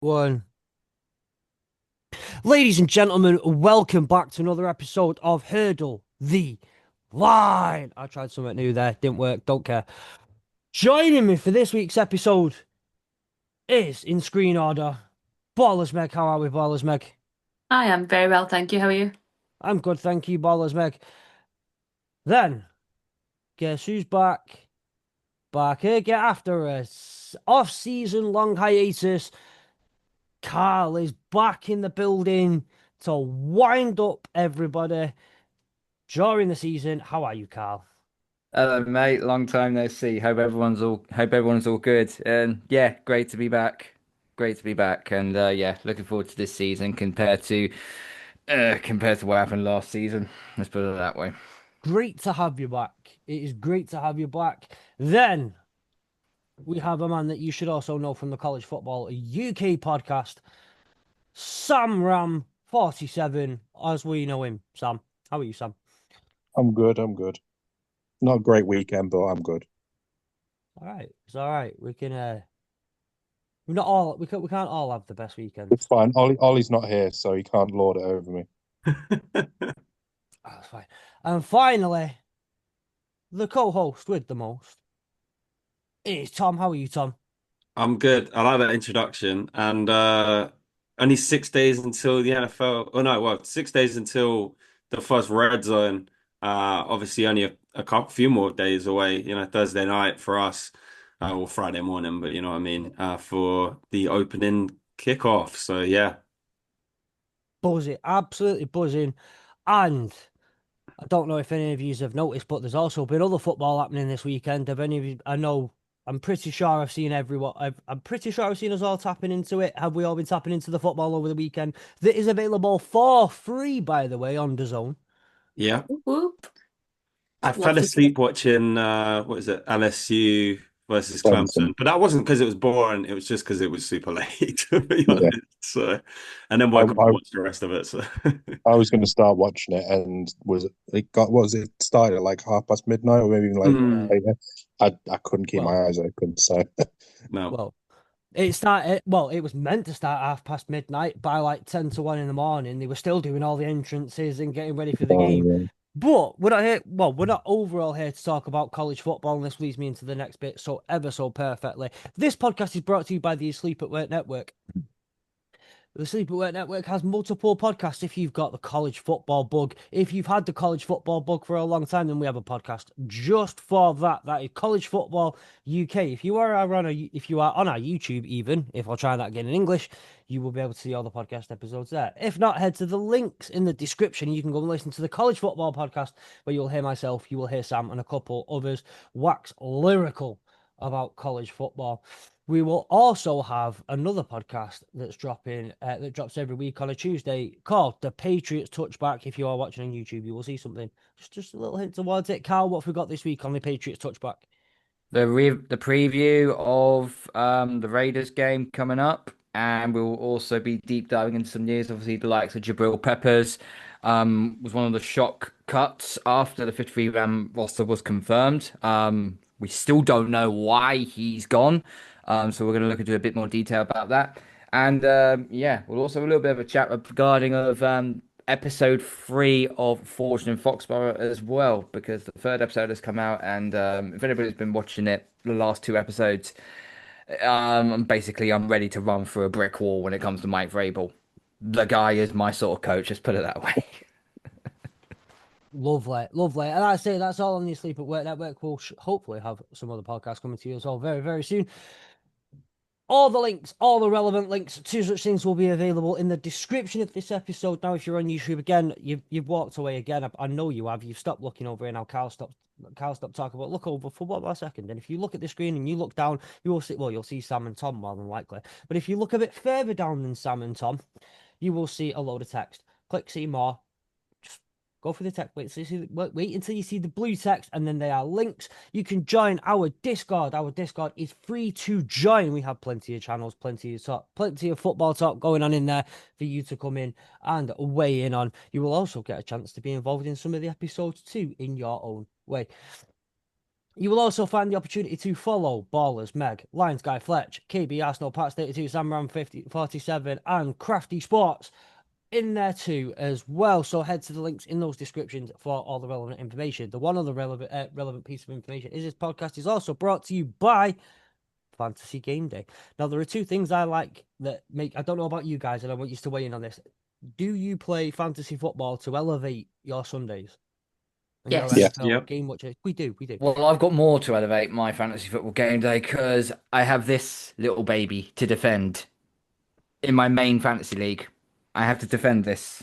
One. Ladies and gentlemen, welcome back to another episode of Hurdle the Line. I tried something new there, didn't work, don't care. Joining me for this week's episode is, in screen order, Ballers Meg. How are we, Ballers Meg? I am very well, thank you. How are you? I'm good, thank you, Ballers Meg. Then, guess who's back? Back again after a off-season long hiatus. Carl is back in the building to wind up everybody during the season. How are you, Carl? Hello, mate. Long time no see. Hope everyone's all good. And yeah, great to be back. Great to be back. And yeah, looking forward to this season compared to what happened last season. Let's put it that way. Great to have you back. It is great to have you back. Then we have a man that you should also know from the College Football UK podcast, Sam Ram 47, as we know him. Sam, how are you, Sam? I'm good. I'm good. Not a great weekend, but I'm good. All right, it's all right. We can we're not all we can't all have the best weekends. It's fine. Ollie's not here, so he can't lord it over me. Oh, that's fine. And finally, the co-host with the most is Tom. How are you, Tom? I'm good. I like that introduction. And only 6 days until the NFL. Oh no, well, 6 days until the first red zone. Obviously only a couple few more days away, Thursday night for us, or Friday morning, but you know what I mean, for the opening kickoff. So yeah. Buzzing, absolutely buzzing. And I don't know if any of you have noticed, but there's also been other football happening this weekend. Have any of you? I know. I'm pretty sure I've seen everyone. I'm pretty sure I've seen us all tapping into it. Have we all been tapping into the football over the weekend? That is available for free, by the way, on DAZN. Yeah. Whoop, whoop. I fell Lots of stuff. asleep watching what is it, LSU versus Clemson. Clemson. But that wasn't because it was boring, it was just because it was super late, to be Yeah. honest. So and then I, woke up and I, watched the rest of it. So I was going to start watching it, and what was it started at like midnight, or maybe even like Yeah. Mm, later. I couldn't keep Well, my eyes open, so no. well, it started. Well, it was meant to start midnight. By like 10 to 1 in the morning, they were still doing all the entrances and getting ready for the game. um, But we're not here. Well, we're not overall here to talk about college football, and this leads me into the next bit so ever so perfectly. This podcast is brought to you by the Sleep at Work Network. The Sleep at Work Network has multiple podcasts. If you've got the college football bug, if you've had the college football bug for a long time, then we have a podcast just for that. That is College Football UK. If you are on our YouTube, even if I'll try that again in English, you will be able to see all the podcast episodes there. If not, head to the links in the description. You can go and listen to the College Football podcast, where you'll hear myself, you will hear Sam, and a couple others wax lyrical about college football. We will also have another podcast that drops every week on a Tuesday called The Patriots Touchback. If you are watching on YouTube, you will see something. Just a little hint towards it. Carl, what have we got this week on The Patriots Touchback? The preview of the Raiders game coming up, and we'll also be deep diving into some news. Obviously, the likes of Jabril Peppers was one of the shock cuts after the 53-man roster was confirmed. We still don't know why he's gone, so we're going to look into a bit more detail about that. And yeah, we'll also have a little bit of a chat regarding of episode 3 of Forged in Foxborough as well, because the third episode has come out, and if anybody's been watching it, the last 2 episodes, I'm ready to run through a brick wall when it comes to Mike Vrabel. The guy is my sort of coach, let's put it that way. Lovely, lovely. And I say that's all on the Sleep at Work Network. We'll hopefully have some other podcasts coming to you as well very, very soon. All the links, all the relevant links to such things will be available in the description of this episode. Now, if you're on YouTube again, you've walked away again. I know you have. You've stopped looking over here now. Carl stopped talking about look over for one more second. And if you look at the screen and you look down, you will see you'll see Sam and Tom more than likely. But if you look a bit further down than Sam and Tom, you will see a load of text. Click see more. Just go for the text. Wait until you see the blue text, and then there are links. You can join our Discord. Our Discord is free to join. We have plenty of channels, plenty of football talk going on in there for you to come in and weigh in on. You will also get a chance to be involved in some of the episodes too in your own way. You will also find the opportunity to follow Ballers, Meg, Lions Guy Fletch, KB Arsenal, Pats 32, Samram 47, and Crafty Sports in there too as well. So head to the links in those descriptions for all the relevant information. The one other relevant piece of information is this podcast is also brought to you by Fantasy Game Day. Now, there are two things I like that make, I don't know about you guys, and I want you to weigh in on this. Do you play fantasy football to elevate your Sundays and your Yes. NFL Yep. game watching? We do. Well, I've got more to elevate my fantasy football game day because I have this little baby to defend in my main fantasy league. I have to defend this.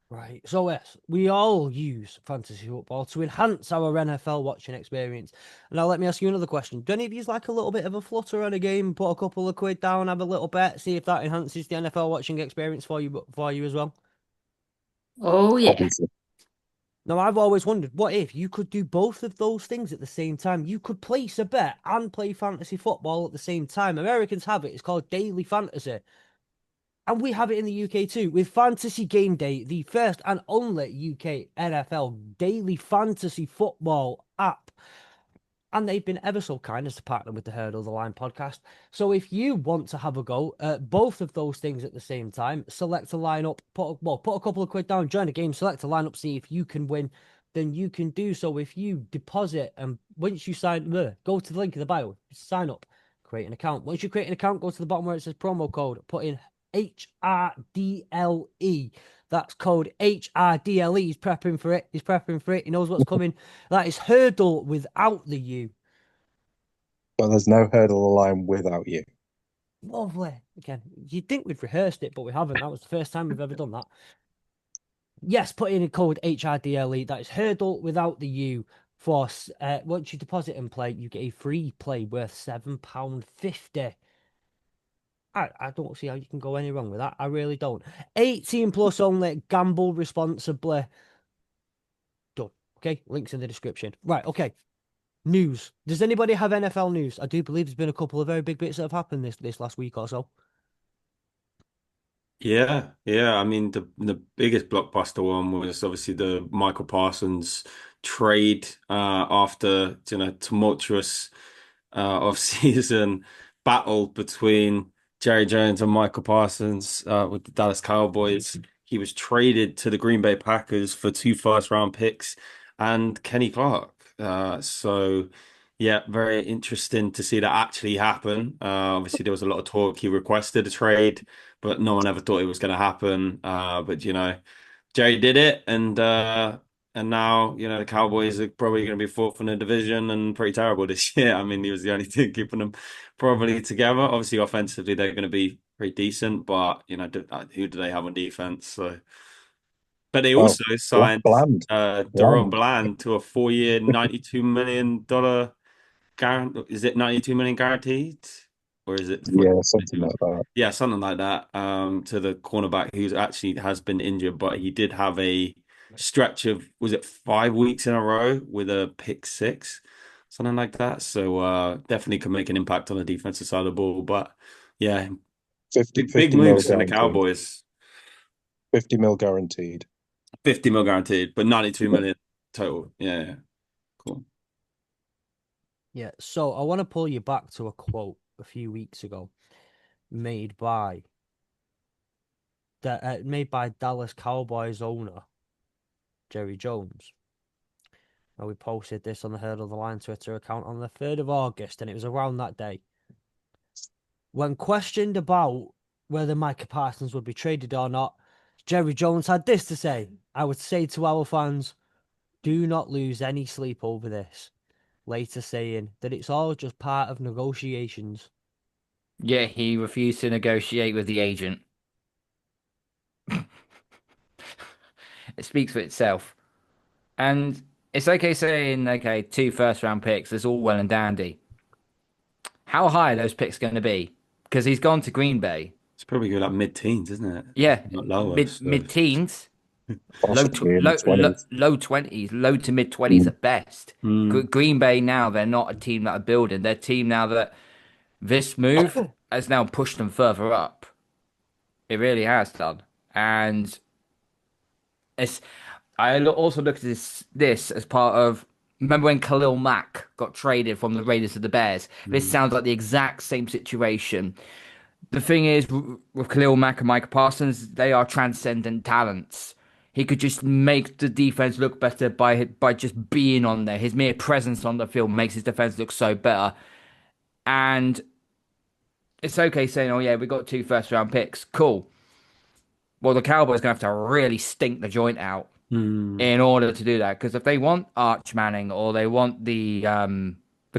Right. So, yes, we all use fantasy football to enhance our NFL watching experience. Now, let me ask you another question. Do any of you like a little bit of a flutter on a game, put a couple of quid down, have a little bet, see if that enhances the NFL watching experience for you as well? Oh, yeah. Obviously. Now, I've always wondered, what if you could do both of those things at the same time? You could place a bet and play fantasy football at the same time. Americans have it. It's called daily fantasy. And we have it in the UK too, with Fantasy Game Day, the first and only UK NFL daily fantasy football app. And they've been ever so kind as to partner with the Hurdle the Line podcast. So if you want to have a go at both of those things at the same time, select a lineup, put a couple of quid down, join a game, select a lineup, see if you can win, then you can do so. If you deposit and once you go to the link in the bio, sign up, create an account. Once you create an account, go to the bottom where it says promo code, put in HRDLE. That's code HRDLE. He's prepping for it. He knows what's coming. That is Hurdle without the U. But there's no hurdle of line without you. Lovely. Again, you'd think we'd rehearsed it, but we haven't. That was the first time we've ever done that. Yes, put in a code HRDLE. That is Hurdle without the U. For once you deposit and play, you get a free play worth £7.50. I don't see how you can go any wrong with that. I really don't. 18 plus only. Gamble responsibly. Done. Okay, links in the description. Right, okay. News. Does anybody have NFL news? I do believe there's been a couple of very big bits that have happened this last week or so. Yeah. I mean, the biggest blockbuster one was obviously the Michael Parsons trade after tumultuous off-season battle between Jerry Jones and Michael Parsons with the Dallas Cowboys. He was traded to the Green Bay Packers for two first-round picks and Kenny Clark. So yeah, very interesting to see that actually happen. Obviously, there was a lot of talk. He requested a trade, but no one ever thought it was going to happen. But Jerry did it, and now the Cowboys are probably going to be fourth in the division and pretty terrible this year. I mean, he was the only thing keeping them probably together. Obviously, offensively they're going to be pretty decent, but who do they have on defense? So, but they Well, also signed Bland. Deron Bland to a 4-year, $92 million guarantee. Is it 92 million guaranteed, or is it Yeah, something like that. yeah, something like that. To the cornerback who's actually has been injured, but he did have a stretch of, was it 5 weeks in a row with a pick six, something like that. So definitely can make an impact on the defensive side of the ball. But yeah, 50, big 50 mil moves in the guaranteed. Cowboys. 50 mil guaranteed. 50 mil guaranteed, but 92 million total. Yeah, cool. Yeah, so I want to pull you back to a quote a few weeks ago made by Dallas Cowboys owner Jerry Jones. Now, we posted this on the Hurdle the Line Twitter account on the 3rd of August, and it was around that day. When questioned about whether Micah Parsons would be traded or not, Jerry Jones had this to say: I would say to our fans, do not lose any sleep over this. Later saying that it's all just part of negotiations. Yeah, he refused to negotiate with the agent. It speaks for itself. And it's okay saying, okay, two first round picks, it's all well and dandy. How high are those picks going to be? Because he's gone to Green Bay. It's probably good like mid-teens, isn't it? Yeah, Not lower. mid teens, Possibly in the 20s. low 20s, low to mid 20s at best. Green Bay now, they're not a team that are building. They're a team now that this move has now pushed them further up. It really has done. And it's also looked at this as part of. Remember when Khalil Mack got traded from the Raiders to the Bears? This Mm. sounds like the exact same situation. The thing is, with Khalil Mack and Micah Parsons, they are transcendent talents. He could just make the defense look better by just being on there. His mere presence on the field makes his defense look so better. And it's okay saying, "Oh yeah, we got 2 first round picks, cool." Well, the Cowboys gonna have to really stink the joint out Mm. in order to do that. Because if they want Arch Manning or they want the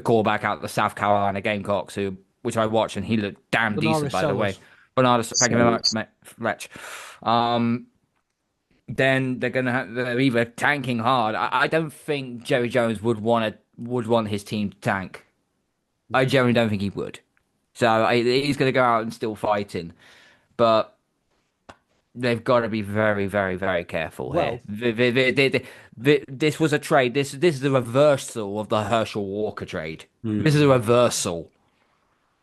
quarterback out of the South Carolina Gamecocks, which I watched and he looked damn decent, Bernard by the way. Sellers. Bernard, thank you very So much, mate, Fletch. Then they're either tanking hard. I don't think Jerry Jones would want his team to tank. I generally don't think he would. So he's gonna go out and still fighting, but they've got to be very, very, very careful here. Well, This was a trade. This is a reversal of the Herschel Walker trade. This is Mm. a reversal.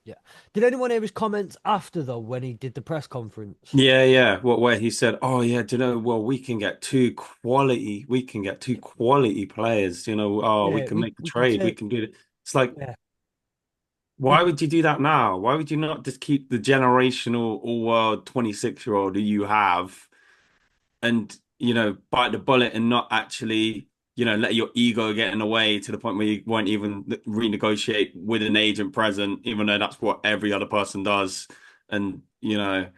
yeah. Did anyone hear his comments after though when he did the press conference? Yeah. What where he said, "Oh yeah, do you know? Well, we can get two quality players. You know, oh, we Yeah, can make the we can trade. We take can do it." It's like, yeah. why would you do that now? Why would you not just keep the generational all-world 26-year-old who you have and, bite the bullet and not actually, let your ego get in the way to the point where you won't even renegotiate with an agent present, even though that's what every other person does. And, yeah,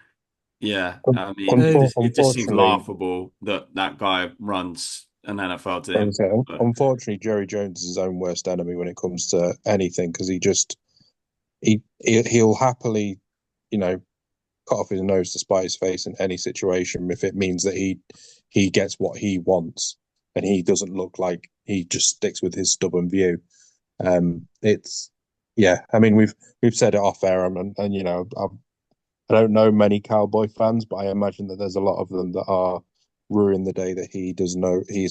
I mean, Uh, it just seems unfortunately, laughable that that guy runs an NFL I would team. say, But, unfortunately, Jerry Jones is his own worst enemy when it comes to anything because he'll happily, you know, cut off his nose to spite his face in any situation if it means that he gets what he wants and he doesn't look like he just sticks with his stubborn view. It's yeah. I mean, we've said it off air, and I don't know many Cowboy fans, but I imagine that there's a lot of them that are ruining the day that he's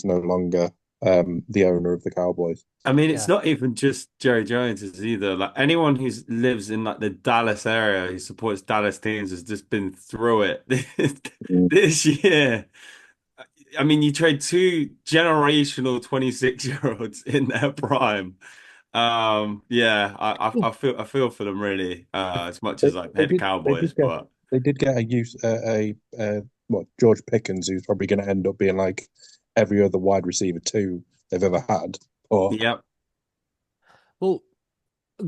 no longer the owner of the Cowboys. I mean, it's yeah. not even just Jerry Jones, it's either. Like anyone who lives in like the Dallas area who supports Dallas teams has just been through it Mm. this year. I mean, you trade two generational 26-year-olds in their prime. Yeah, I feel for them really, as much They, as I they hate the did they Cowboys, did get but they did get a what George Pickens, who's probably going to end up being like every other wide receiver two they've ever had. But yep. Well,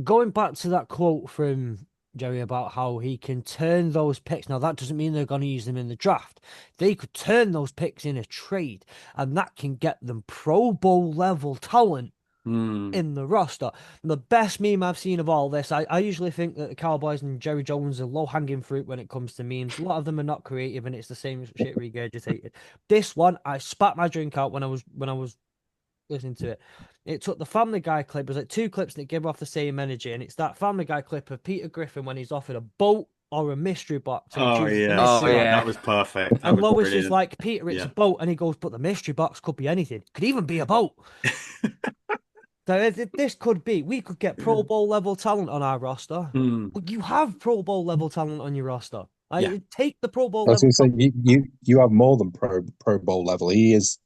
going back to that quote from Jerry about how he can turn those picks. Now, that doesn't mean they're going to use them in the draft. They could turn those picks in a trade, and that can get them Pro Bowl level talent Hmm. in the roster. And the best meme I've seen of all this, I usually think that the Cowboys and Jerry Jones are low hanging fruit when it comes to memes. A lot of them are not creative, and it's the same shit regurgitated. This one, I spat my drink out when I was listening to it. It took the Family Guy clip. It was like two clips that give off the same energy, and it's that Family Guy clip of Peter Griffin when he's offered a boat or a mystery box, and he Oh chooses the yeah, Oh mystery sweet. box. That yeah. was perfect. That And was Lois is brilliant. like, Peter, it's a Yeah. boat, and he goes, but the mystery box could be anything. Could even be a boat. So this could be. We could get Pro Bowl level talent on our roster. Hmm. But you have Pro Bowl level talent on your roster. Yeah. I take the Pro Bowl I was level going to say talent. you have more than Pro Bowl level. He's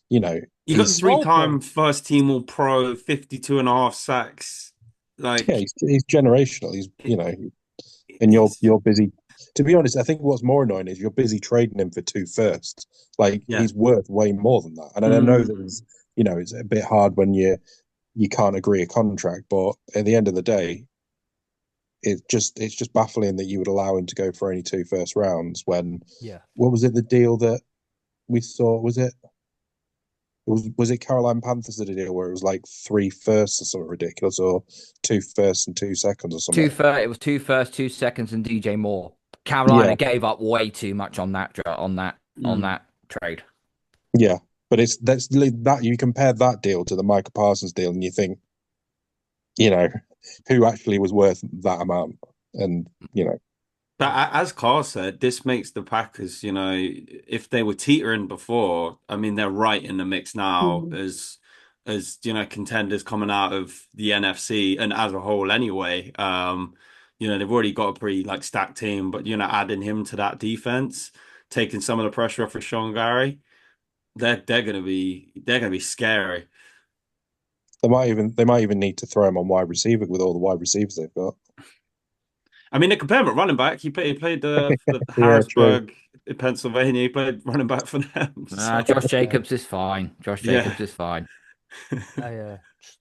you know You got He's he's all pro. three-time first team all pro, 52 and a half sacks. yeah Like he's generational. He's it, and it's you're busy. To be honest, I think what's more annoying is you're busy trading him for two firsts. Like yeah. he's worth way more than that. And I know that Mm. it's a bit hard when you can't agree a contract, but at the end of the day, it's just baffling that you would allow him to go for only two first rounds when Yeah. what was it the deal that we saw was it Caroline Panthers did a deal where it was like three firsts or something ridiculous or two firsts and 2 seconds or something. It was 2 first, 2 seconds, and DJ Moore. Carolina Yeah, gave up way too much on Mm. that trade. yeah. But that's that you compare that deal to the Micah Parsons deal and you think, you know, who actually was worth that amount? And, But as Carl said, this makes the Packers, if they were teetering before, I mean, they're right in the mix now as contenders coming out of the NFC and as a whole anyway. They've already got a pretty like stacked team, but adding him to that defense, taking some of the pressure off of Sean Gary. they're gonna be scary. They might even need to throw him on wide receiver with all the wide receivers they've got. I mean, they compare him at running back. He played for Yeah, true. Harrisburg in Pennsylvania. He played running back for them. Nah, So Josh Jacobs is fine. Josh yeah. Jacobs is fine. Just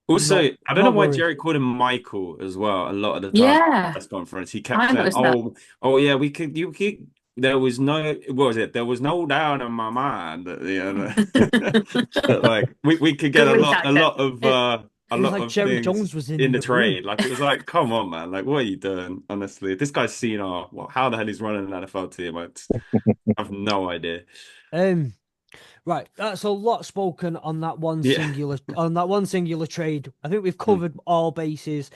Also, not I don't know not why worried. Jerry called him Michael as well. A lot of the time, Yeah, press conference, he kept I saying, noticed that. oh yeah, we could, you could." There was no, what was it? There was no doubt in my mind that that like we could get Goalie tactic. a It was lot like of Jerry things Jones was in in the the room. trade. Like it was like, come on, man, like what are you doing? Honestly, this guy's seen how the hell he's running an NFL team. I have no idea. Um, right, that's a lot spoken on that Yeah. one singular trade. I think we've Mm. covered all bases.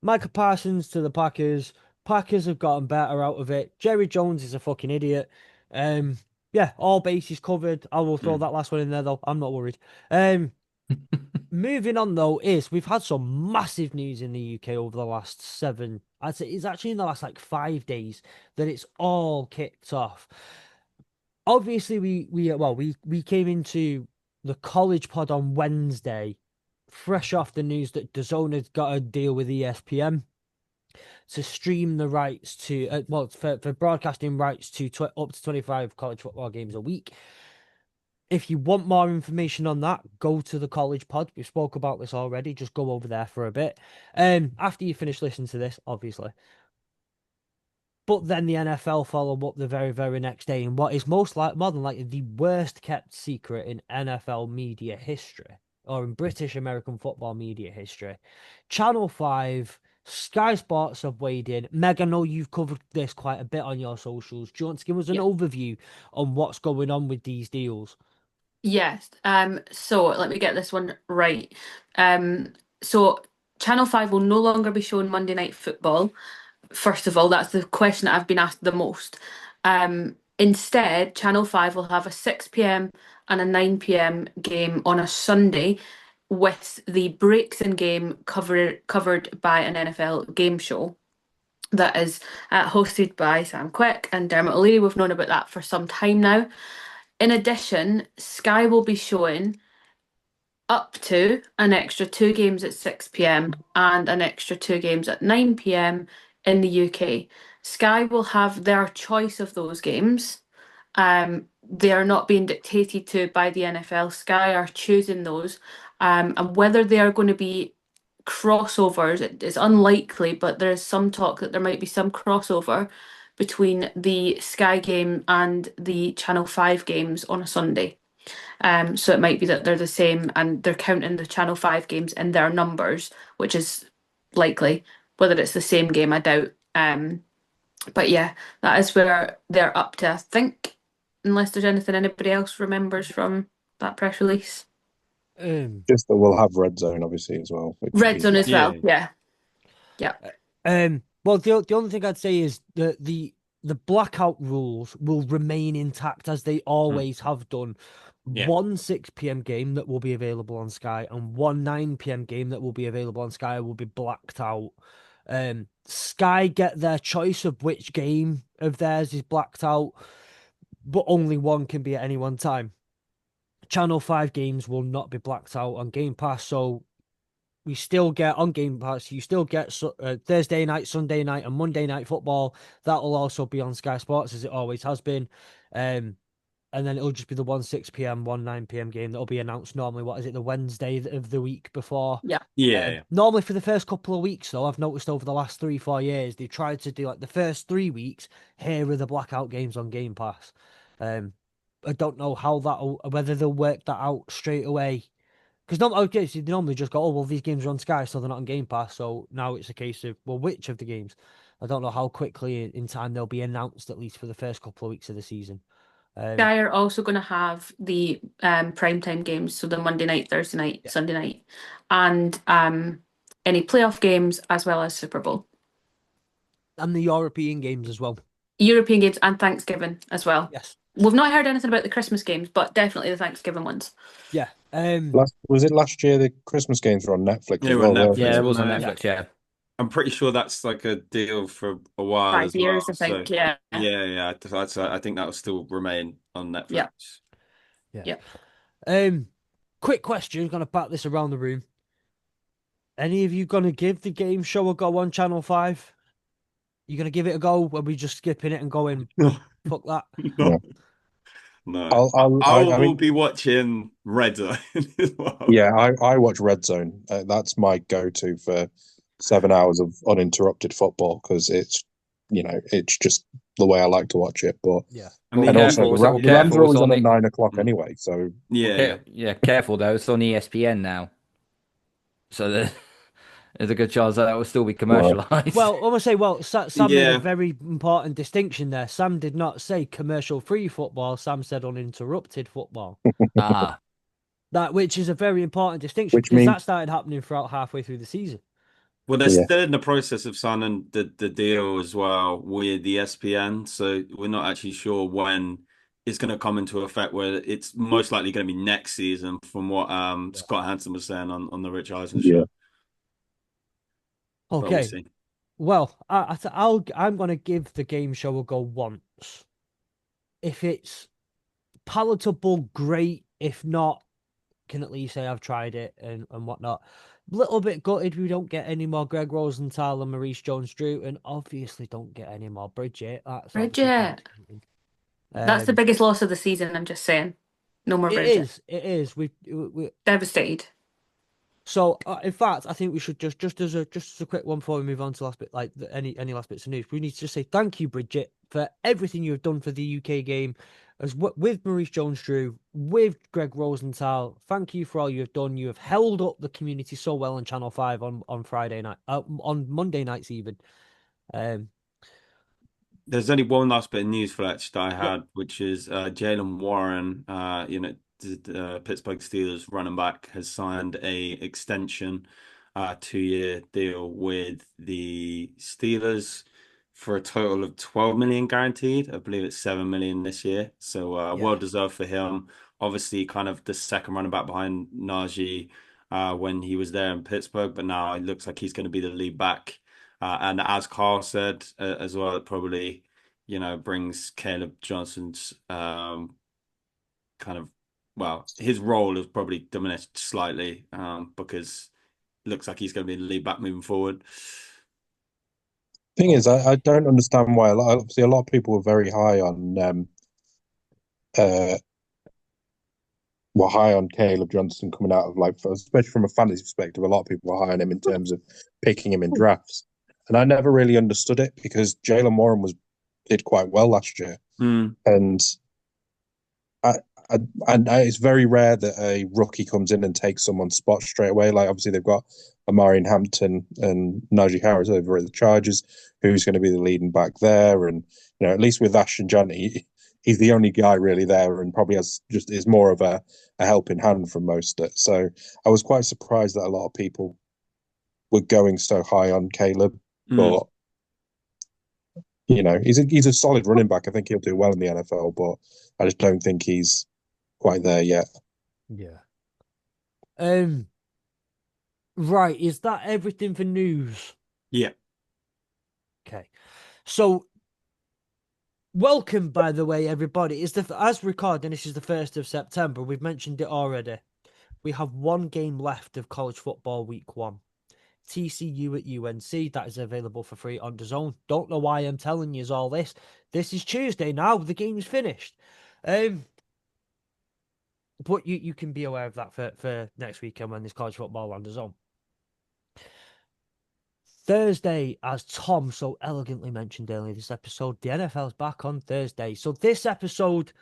Micah Parsons to the Packers. Packers have gotten better out of it. Jerry Jones is a fucking idiot. Um, yeah, all bases covered. I will throw Mm. that last one in there though. I'm not worried. Moving on though is we've had some massive news in the UK over the last seven. I'd say it's actually in the last like 5 days that it's all kicked off. Obviously, we came into the college pod on Wednesday, fresh off the news that DAZN had got a deal with ESPN to stream the rights to for broadcasting rights to up to 25 college football games a week. If you want more information on that, go to the college pod. We spoke about this already. Just go over there for a bit. After you finish listening to this, obviously. But then the NFL follow up the very, very next day in what is more than likely the worst kept secret in NFL media history, or in British American football media history. Channel 5, Sky Sports have weighed in. Meg, I know you've covered this quite a bit on your socials. Do you want to give us an Yeah. overview on what's going on with these deals? Yes. So let me get this one right. So Channel 5 will no longer be showing Monday Night Football. First of all, that's the question that I've been asked the most. Instead, Channel 5 will have a 6 p.m. and a 9 p.m. game on a Sunday with the breaks in game covered by an NFL game show that is hosted by Sam Quick and Dermot O'Leary. We've known about that for some time now. In addition, Sky will be showing up to an extra 2 games at 6 p.m. and an extra 2 games at 9 p.m. in the UK. Sky will have their choice of those games. They are not being dictated to by the NFL. Sky are choosing those. And whether they are going to be crossovers, it's unlikely, but there is some talk that there might be some crossover between the Sky game and the Channel 5 games on a Sunday. So it might be that they're the same and they're counting the Channel 5 games in their numbers, which is likely. Whether it's the same game, I doubt. But yeah, that is where they're up to, I think, unless there's anything anybody else remembers from that press release. Just that we'll have red zone, obviously, as well. Which Red Zone as well, Yeah. yeah. Well, the only thing I'd say is that the blackout rules will remain intact as they always have done. Yeah. One 6 p.m. game that will be available on Sky and one 9 p.m. game that will be available on Sky will be blacked out. Sky get their choice of which game of theirs is blacked out, but only one can be at any one time. Channel 5 games will not be blacked out on Game Pass, so we still get on Game Pass. You still get Thursday night, Sunday night, and Monday night football. That will also be on Sky Sports as it always has been. And then it'll just be the one 6 p.m., one 9 p.m. game that'll be announced normally. What is it, the Wednesday of the week before? Yeah. Normally for the first couple of weeks, though, I've noticed over the last 3-4 years, they tried to do like the first 3 weeks. Here are the blackout games on Game Pass. I don't know how whether they'll work that out straight away. Because okay, so they normally just go, oh, well, these games are on Sky, so they're not on Game Pass. So now it's a case of, well, which of the games? I don't know how quickly in time they'll be announced, at least for the first couple of weeks of the season. Sky are also going to have the primetime games, so the Monday night, Thursday night, Sunday night, and any playoff games as well as Super Bowl. And the European games as well. European games and Thanksgiving as well. Yes. We've not heard anything about the Christmas games, but definitely the Thanksgiving ones. Yeah. was it last year the Christmas games were on Netflix They as were on well? Netflix, Yeah, it was on weren't they? Netflix. Yeah. I'm pretty sure that's like a deal for a while 5 as well. years, I So think. Yeah. yeah. I think that will still remain on Netflix. Yeah. Quick question, gonna bat this around the room. Any of you gonna give the game show a go on Channel 5? You gonna give it a go? Or are we just skipping it and going, No, fuck that? no, no. I will be watching Red Zone as well. Yeah, I watch Red Zone. That's my go-to for 7 hours of uninterrupted football because it's just the way I like to watch it. But Yeah. I mean, and also the Rams are always on at 9 o'clock anyway. So yeah. Careful though. It's on ESPN now, so there's a good chance that will still be commercialized. Well, I want to say, Sam made a Yeah. very important distinction there. Sam did not say commercial-free football. Sam said uninterrupted football. Which is a very important distinction because that started happening throughout halfway through the season. Well, they're still in the process of signing the deal as well with the ESPN, so we're not actually sure when it's going to come into effect. Where it's most likely going to be next season, from what Scott Hansen was saying on the Rich Eisen show. But we'll Okay. see. Well, I'm going to give the game show a go once. If it's palatable, great. If not, can at least say I've tried it and whatnot. Little bit gutted we don't get any more Greg Rosenthal and Maurice Jones-Drew, and obviously don't get any more Bridget. Bridget. That's the biggest loss of the season. I'm just saying, no more Bridget. It is. We devastated. So, in fact, I think we should just as a quick one before we move on to last bit, like any last bits of news. We need to just say thank you, Bridget, for everything you have done for the UK game, with Maurice Jones-Drew, with Greg Rosenthal. Thank you for all you have done. You have held up the community so well on Channel 5 on Friday night, on Monday nights even. There's only one last bit of news, Fletch, that I had, which is Jalen Warren, the Pittsburgh Steelers running back, has signed a extension, 2-year deal with the Steelers for a total of 12 million guaranteed. I believe it's 7 million this year. So well deserved for him. Obviously, kind of the second running back behind Najee when he was there in Pittsburgh, but now it looks like he's going to be the lead back. And as Carl said as well, it probably, brings Caleb Johnson's his role has probably diminished slightly because it looks like he's going to be the lead back moving forward. Thing is, I don't understand why. Obviously, a lot of people were very high on high on Caleb Johnson coming out of especially from a fantasy perspective. A lot of people were high on him in terms of picking him in drafts, and I never really understood it because Jalen Warren did quite well last year, and it's very rare that a rookie comes in and takes someone's spot straight away. Like obviously they've got Amari Hampton and Najee Harris over at the Chargers, who's going to be the leading back there, and at least with Ashton Janney, he's the only guy really there, and probably is more of a helping hand from Mostert. So I was quite surprised that a lot of people were going so high on Caleb, but he's a solid running back. I think he'll do well in the NFL, but I just don't think he's quite there yet. Yeah. Right. Is that everything for news? Yeah. Okay. So, welcome, by the way, everybody. As recording, this is the 1st of September. We've mentioned it already. We have one game left of college football week 1. TCU at UNC. That is available for free on DAZN. Don't know why I'm telling you all this. This is Tuesday now. The game's finished. But you can be aware of that for next weekend when there's college football on DAZN. Thursday, as Tom so elegantly mentioned earlier this episode, the NFL's back on Thursday. So this episode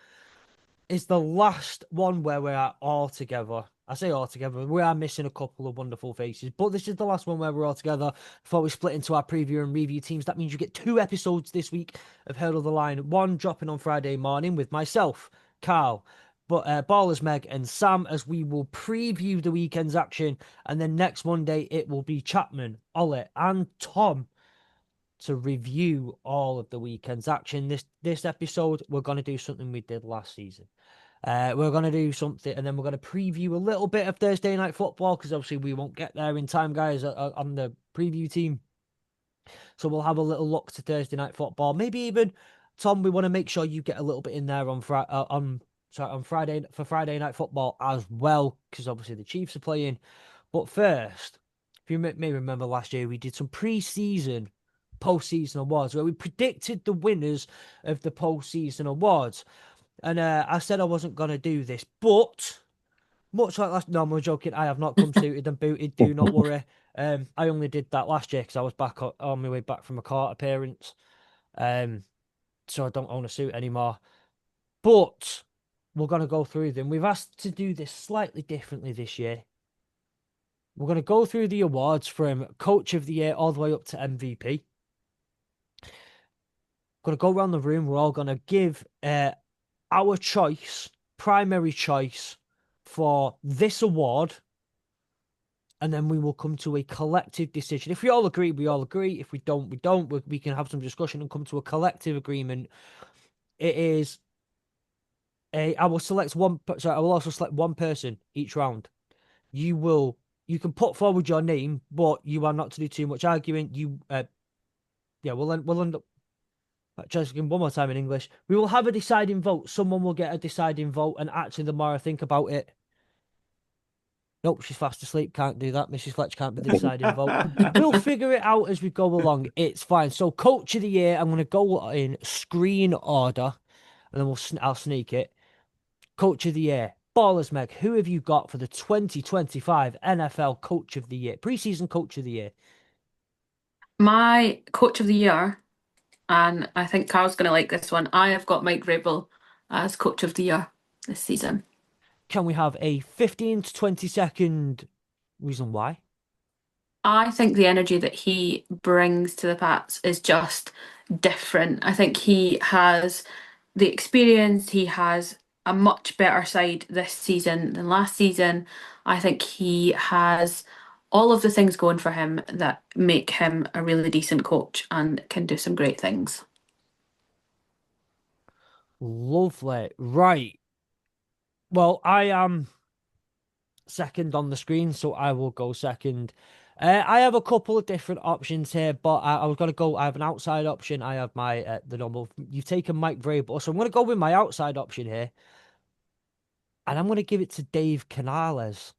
is the last one where we are all together. I say all together. We are missing a couple of wonderful faces, but this is the last one where we're all together before we split into our preview and review teams. That means you get 2 episodes this week of Hurdle the Line. One dropping on Friday morning with myself, Carl, Ballers Meg and Sam, as we will preview the weekend's action. And then next Monday, it will be Chapman, Ollie, and Tom to review all of the weekend's action. This episode, we're going to do something we did last season. We're going to do something, and then we're going to preview a little bit of Thursday Night Football, because obviously we won't get there in time, guys, on the preview team. So we'll have a little look to Thursday Night Football. Maybe even, Tom, we want to make sure you get a little bit in there on on Friday night football as well, because obviously the Chiefs are playing. But first, if you may remember last year, we did some pre-season, post-season awards where we predicted the winners of the post-season awards. And I said I wasn't going to do this, but much like last, no, I'm joking. I have not come suited and booted. Do not worry. I only did that last year because I was back on my way back from a court appearance. So I don't own a suit anymore. But we're going to go through them. We've asked to do this slightly differently this year. We're going to go through the awards from Coach of the Year all the way up to MVP. Going to go around the room. We're all going to give our choice, primary choice for this award. And then we will come to a collective decision. If we all agree, we all agree. If we don't, we don't. We can have some discussion and come to a collective agreement. It is I will select one. Sorry, I will also select one person each round. You can put forward your name, but you are not to do too much arguing. We'll end up. Just again, one more time in English. We will have a deciding vote. Someone will get a deciding vote, and actually, the more I think about it, nope, she's fast asleep. Can't do that. Mrs. Fletcher can't be the deciding vote. We'll figure it out as we go along. It's fine. So, Coach of the Year, I'm going to go in screen order, and then I'll sneak it. Coach of the Year, Ballers Meg, who have you got for the 2025 NFL Coach of the Year, preseason Coach of the Year? My Coach of the Year, and I think Carl's going to like this one. I have got Mike Vrabel as Coach of the Year this season. Can we have a 15 to 20-second reason why? I think the energy that he brings to the Pats is just different. I think he has the experience, he has a much better side this season than last season. I think he has all of the things going for him that make him a really decent coach and can do some great things. Lovely. Right. Well, I am second on the screen, so I will go second. I have a couple of different options here, but I was going to go. I have an outside option. I have my the normal. You've taken Mike Vrabel, so I'm going to go with my outside option here, and I'm going to give it to Dave Canales.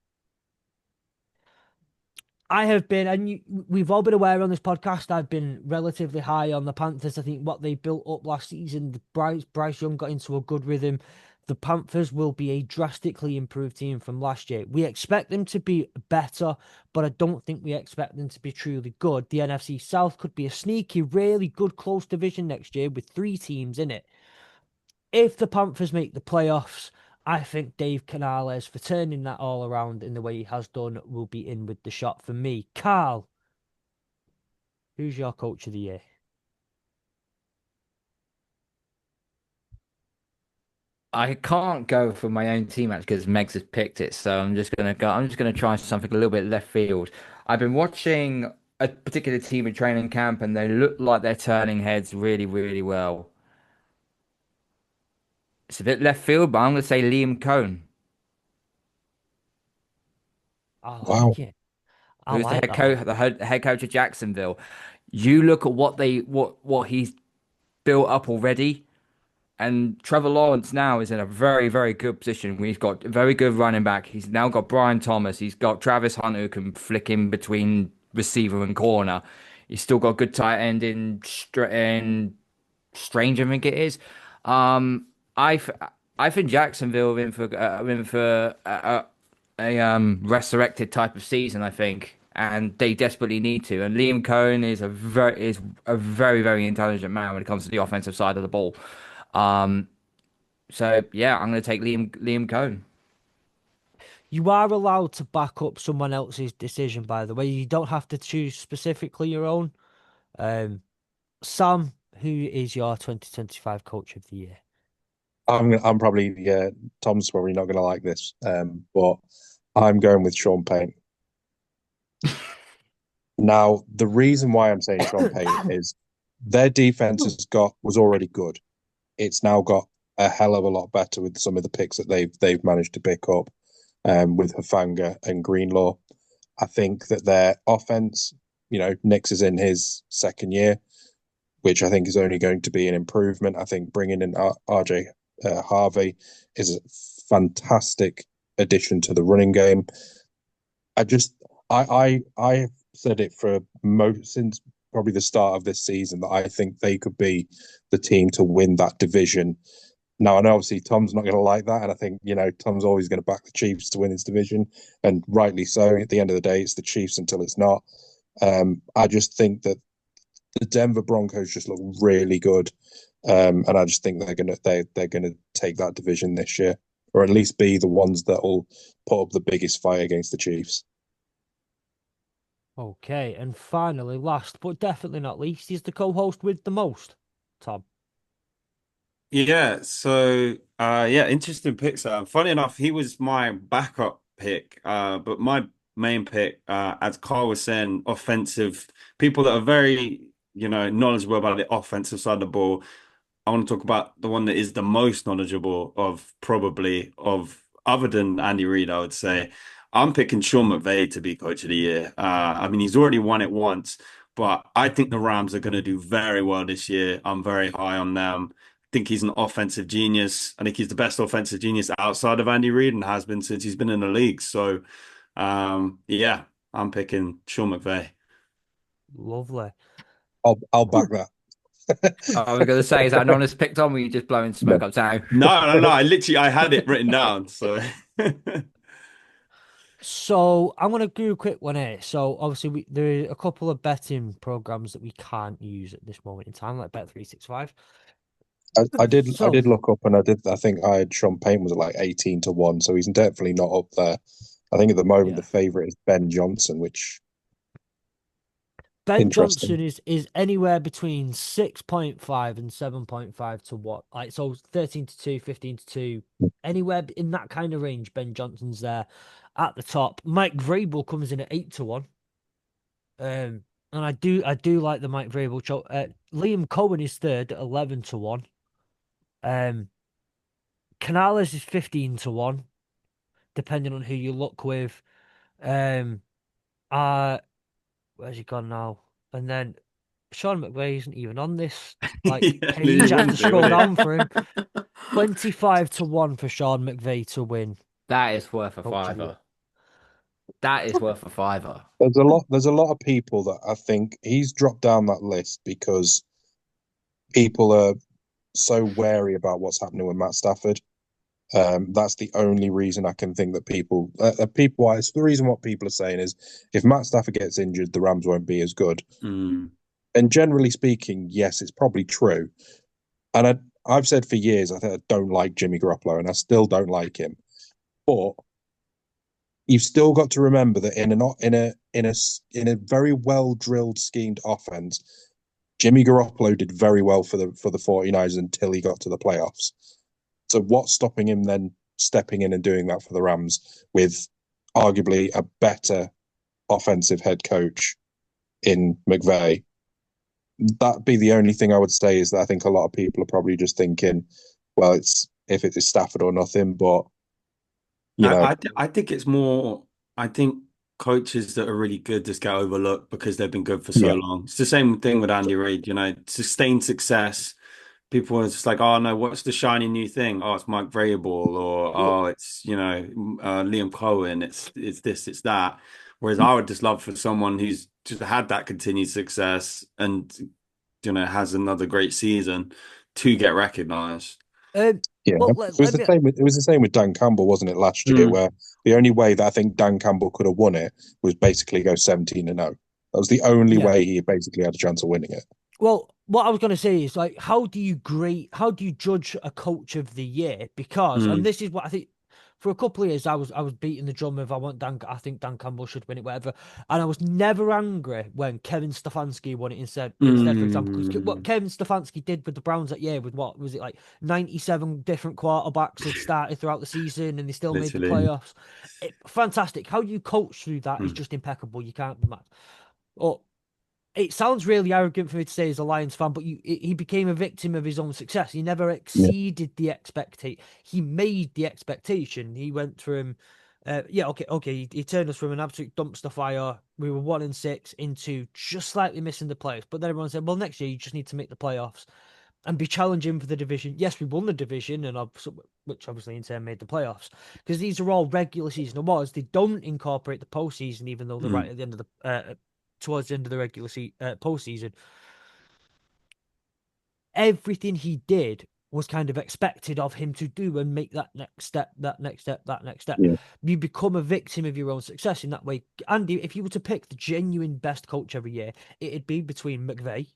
I have been, and we've all been aware on this podcast, I've been relatively high on the Panthers. I think what they built up last season, Bryce Young got into a good rhythm. The Panthers will be a drastically improved team from last year. We expect them to be better, but I don't think we expect them to be truly good. The NFC South could be a sneaky, really good close division next year with 3 teams in it. If the Panthers make the playoffs, I think Dave Canales, for turning that all around in the way he has done, will be in with the shot for me. Carl, who's your Coach of the Year? I can't go for my own team actually because Megs has picked it, so I'm just gonna go. I'm just gonna try something a little bit left field. I've been watching a particular team in training camp, and they look like they're turning heads really, really well. It's a bit left field, but I'm gonna say Liam Cohn, I Wow. like it. I who's the like head that one. coach, the head coach of Jacksonville. You look at what he's built up already. And Trevor Lawrence now is in a very, very good position. He's got a very good running back. He's now got Brian Thomas. He's got Travis Hunter who can flick in between receiver and corner. He's still got a good tight end in Strange, I think it is. Um, I, th- I think Jacksonville are in for a resurrected type of season. I think, and they desperately need to. And Liam Cohen is a very, very intelligent man when it comes to the offensive side of the ball. Um, so yeah, I'm going to take Liam Cohn. You are allowed to back up someone else's decision, by the way. You don't have to choose specifically your own. Sam, who is your 2025 Coach of the Year? I'm probably Tom's probably not going to like this, but I'm going with Sean Payne. Now, the reason why I'm saying Sean Payne is their defense was already good. It's now got a hell of a lot better with some of the picks that they've managed to pick up, with Hufanga and Greenlaw. I think that their offense, Nix is in his second year, which I think is only going to be an improvement. I think bringing in RJ Harvey is a fantastic addition to the running game. I've said it for since probably the start of this season that I think they could be the team to win that division. Now, I know obviously Tom's not going to like that, and I think Tom's always going to back the Chiefs to win his division, and rightly so. At the end of the day, it's the Chiefs until it's not. I just think that the Denver Broncos just look really good, and I just think they're gonna take that division this year, or at least be the ones that will put up the biggest fight against the Chiefs. Okay, and finally, last but definitely not least, is the co-host with the most, Tom. Yeah, so interesting pick, Sam. Funny enough, he was my backup pick, but my main pick, as Carl was saying, offensive people that are very, knowledgeable about the offensive side of the ball. I want to talk about the one that is the most knowledgeable of other than Andy Reid, I would say. I'm picking Sean McVay to be coach of the year. I mean, he's already won it once, but I think the Rams are going to do very well this year. I'm very high on them. I think he's an offensive genius. I think he's the best offensive genius outside of Andy Reid and has been since he's been in the league. So, yeah, I'm picking Sean McVay. Lovely. I'll back that. I was going to say, is that an honest pick, Tom? Or are you just blowing smoke up town? No. I had it written down. So. So I'm gonna do a quick one here. So obviously there are a couple of betting programs that we can't use at this moment in time, like Bet365. I did So look up, and I think I had Sean Payne was like 18-1, so he's definitely not up there. I think at the moment Yeah. the favourite is Ben Johnson, which Ben interesting. Johnson is anywhere between 6.5 and 7.5 to what? Like so 13-2, 15-2, anywhere in that kind of range. Ben Johnson's there at the top. Mike Vrabel comes in at 8-1. And I do like the Mike Vrabel. Liam Cohen is third at 11-1. Canales is 15-1, depending on who you look with. Where's he gone now? And then Sean McVay isn't even on this. Like, Yeah, you just have to literally, scroll wouldn't down for him. 25-1 for Sean McVay to win. That is worth a Coach of the fiver. That is worth a fiver. There's a lot of people that I think he's dropped down that list because people are so wary about what's happening with Matt Stafford. That's the only reason I can think that it's the reason what people are saying is if Matt Stafford gets injured, the Rams won't be as good. Mm. And generally speaking, yes, it's probably true. And I've said for years I think I don't like Jimmy Garoppolo, and I still don't like him. But you've still got to remember that in a very well drilled, schemed offense, Jimmy Garoppolo did very well for the 49ers until he got to the playoffs. So what's stopping him then stepping in and doing that for the Rams with arguably a better offensive head coach in McVay? That'd be the only thing I would say is that I think a lot of people are probably just thinking, well, it's if it is Stafford or nothing, but I think it's more. I think coaches that are really good just get overlooked because they've been good for so yeah, long. It's the same thing with Andy Reid. Sustained success. People are just like, oh no, what's the shiny new thing? Oh, it's Mike Vrabel, or oh, it's Liam Cohen. It's this, it's that. Whereas I would just love for someone who's just had that continued success and has another great season to get recognized. yeah. Well, It was the same. It was the same with Dan Campbell, wasn't it, last year? Where the only way that I think Dan Campbell could have won it was basically go 17-0. That was the only way he basically had a chance of winning it. Well, what I was going to say is like, how do you judge a coach of the year? Because, and this is what I think, for a couple of years, I was beating the drum of I think Dan Campbell should win it, whatever. And I was never angry when Kevin Stefanski won it instead, for example, because what Kevin Stefanski did with the Browns that year with what was it like 97 different quarterbacks had started throughout the season and they still made the playoffs. Fantastic. How you coach through that is just impeccable. You can't be mad. Oh, it sounds really arrogant for me to say as a Lions fan, but he became a victim of his own success. He never exceeded the expectation. He made the expectation. He went from, okay. He turned us from an absolute dumpster fire. We were 1-6 into just slightly missing the playoffs. But then everyone said, well, next year you just need to make the playoffs. and be challenging for the division. Yes, we won the division, which obviously in turn made the playoffs, because these are all regular season awards. They don't incorporate the postseason, even though they're right at the end of the towards the end of the regular postseason. Everything he did was kind of expected of him to do and make that next step. Yeah. You become a victim of your own success in that way. Andy, if you were to pick the genuine best coach every year, it'd be between McVay,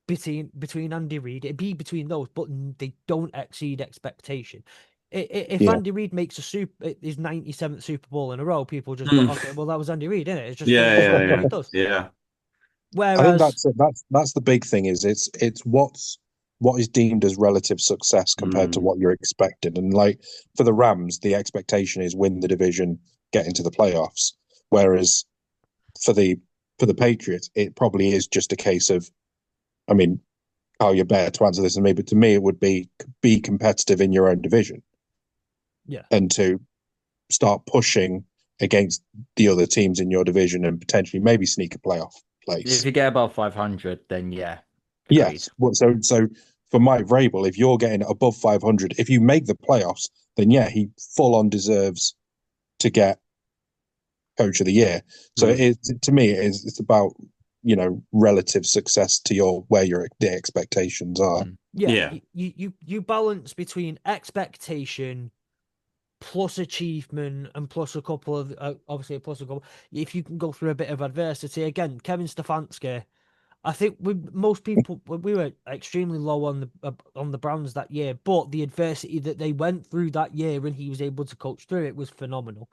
between Andy Reid. It'd be between those, but they don't exceed expectation. If Andy Reid makes his 97th Super Bowl in a row, people just go, okay, well that was Andy Reid, isn't it? It's just what Andy Reid does. Yeah. I think Whereas that's the big thing is it's what is deemed as relative success compared to what you're expecting. And like for the Rams, the expectation is win the division, get into the playoffs. Whereas for the Patriots, it probably is just a case of, I mean, Carl, you're better to answer this than me, but to me, it would be competitive in your own division. Yeah. And to start pushing against the other teams in your division and potentially maybe sneak a playoff place. If you get above 500, then yeah. Yes. Agreed. Well, so for Mike Vrabel, if you're getting above 500, if you make the playoffs, then yeah, he full on deserves to get Coach of the Year. So to me, it's about relative success to where the expectations are. Yeah. You balance between expectation plus achievement and plus a couple of obviously plus a couple. If you can go through a bit of adversity, again, Kevin Stefanski. I think most people we were extremely low on the Browns that year, but the adversity that they went through that year and he was able to coach through it was phenomenal.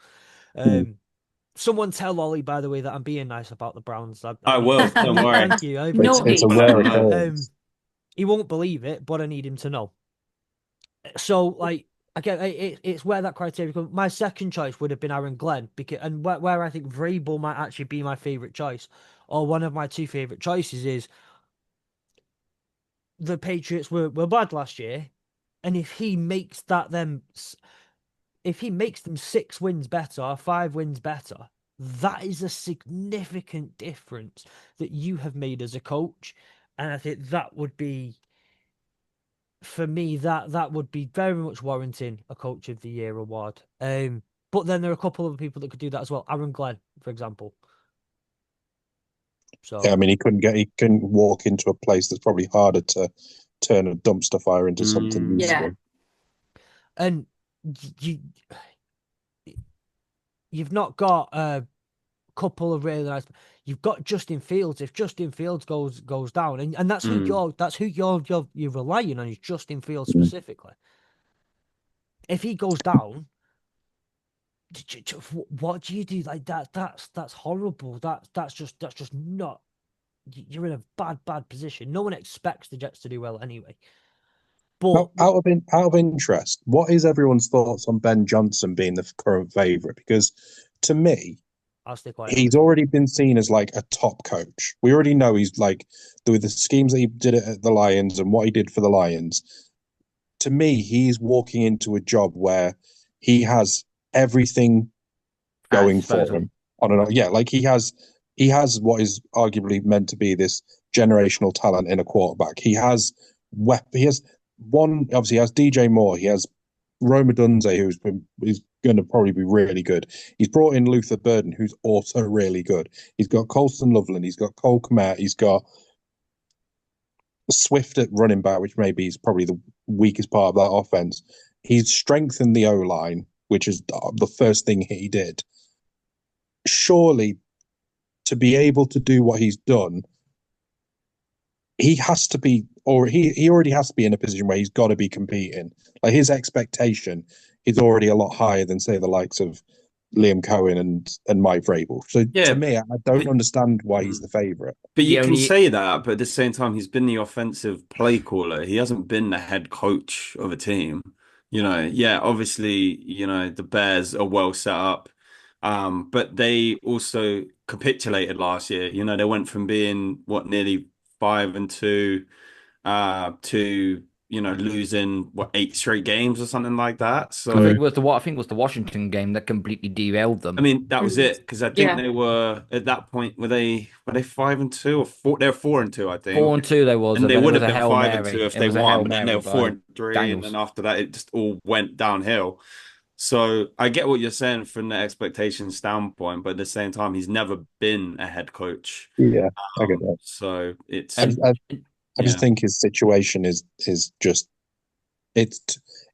Someone tell Ollie, by the way, that I'm being nice about the Browns. I will. Don't worry. Thank you. It's a rare occurrence. He won't believe it, but I need him to know. So, like, again, it's where that criteria comes. My second choice would have been Aaron Glenn, and where I think Vrabel might actually be my favorite choice, or one of my two favorite choices, is the Patriots were bad last year, and if he makes them 6 wins better, 5 wins better, that is a significant difference that you have made as a coach, and I think that would be, for me, that would be very much warranting a Coach of the Year award. But then there are a couple of people that could do that as well. Aaron Glenn, for example. So yeah, I mean, he couldn't walk into a place that's probably harder to turn a dumpster fire into something useful. And you've not got a couple of really nice. You've got Justin Fields. If Justin Fields goes down, and that's who you're relying on, is Justin Fields specifically. If he goes down, what do you do? Like that's horrible. That's just not. You're in a bad position. No one expects the Jets to do well anyway. But out of interest, what is everyone's thoughts on Ben Johnson being the current favorite? Because to me, I'll stay quiet. He's already been seen as like a top coach. We already know he's like with the schemes that he did at the Lions and what he did for the Lions. To me, he's walking into a job where he has everything going for him. Like he has what is arguably meant to be this generational talent in a quarterback. He has obviously he has DJ Moore. He has Rome Odunze, who's going to probably be really good. He's brought in Luther Burden, who's also really good. He's got Colston Loveland. He's got Cole Kmet. He's got Swift at running back, which maybe is probably the weakest part of that offense. He's strengthened the O-line, which is the first thing he did. Surely, to be able to do what he's done, he has to be, or he already has to be in a position where he's got to be competing. Like his expectation is already a lot higher than, say, the likes of Liam Cohen and Mike Vrabel. So to me, I don't understand why he's the favourite. But you can say that, but at the same time, he's been the offensive play caller. He hasn't been the head coach of a team. Obviously, the Bears are well set up. But they also capitulated last year. They went from being nearly 5-2 to losing what 8 straight games or something like that. I So think it was the Washington game that completely derailed I them. mean, that was it because I think Yeah. they were at that point were they 5-2 or four? They're 4-2, I think, 4-2 there was, and they but it would was have a been Hail 5-2 Mary. if It they was a Hail won. But then they Mary were four by and three, and then Daniels. after that, it just all went downhill. So I get what you're saying from the expectation standpoint, but at the same time, he's never been a head coach. Yeah, I get that. So it's And I just yeah. think his situation is just it's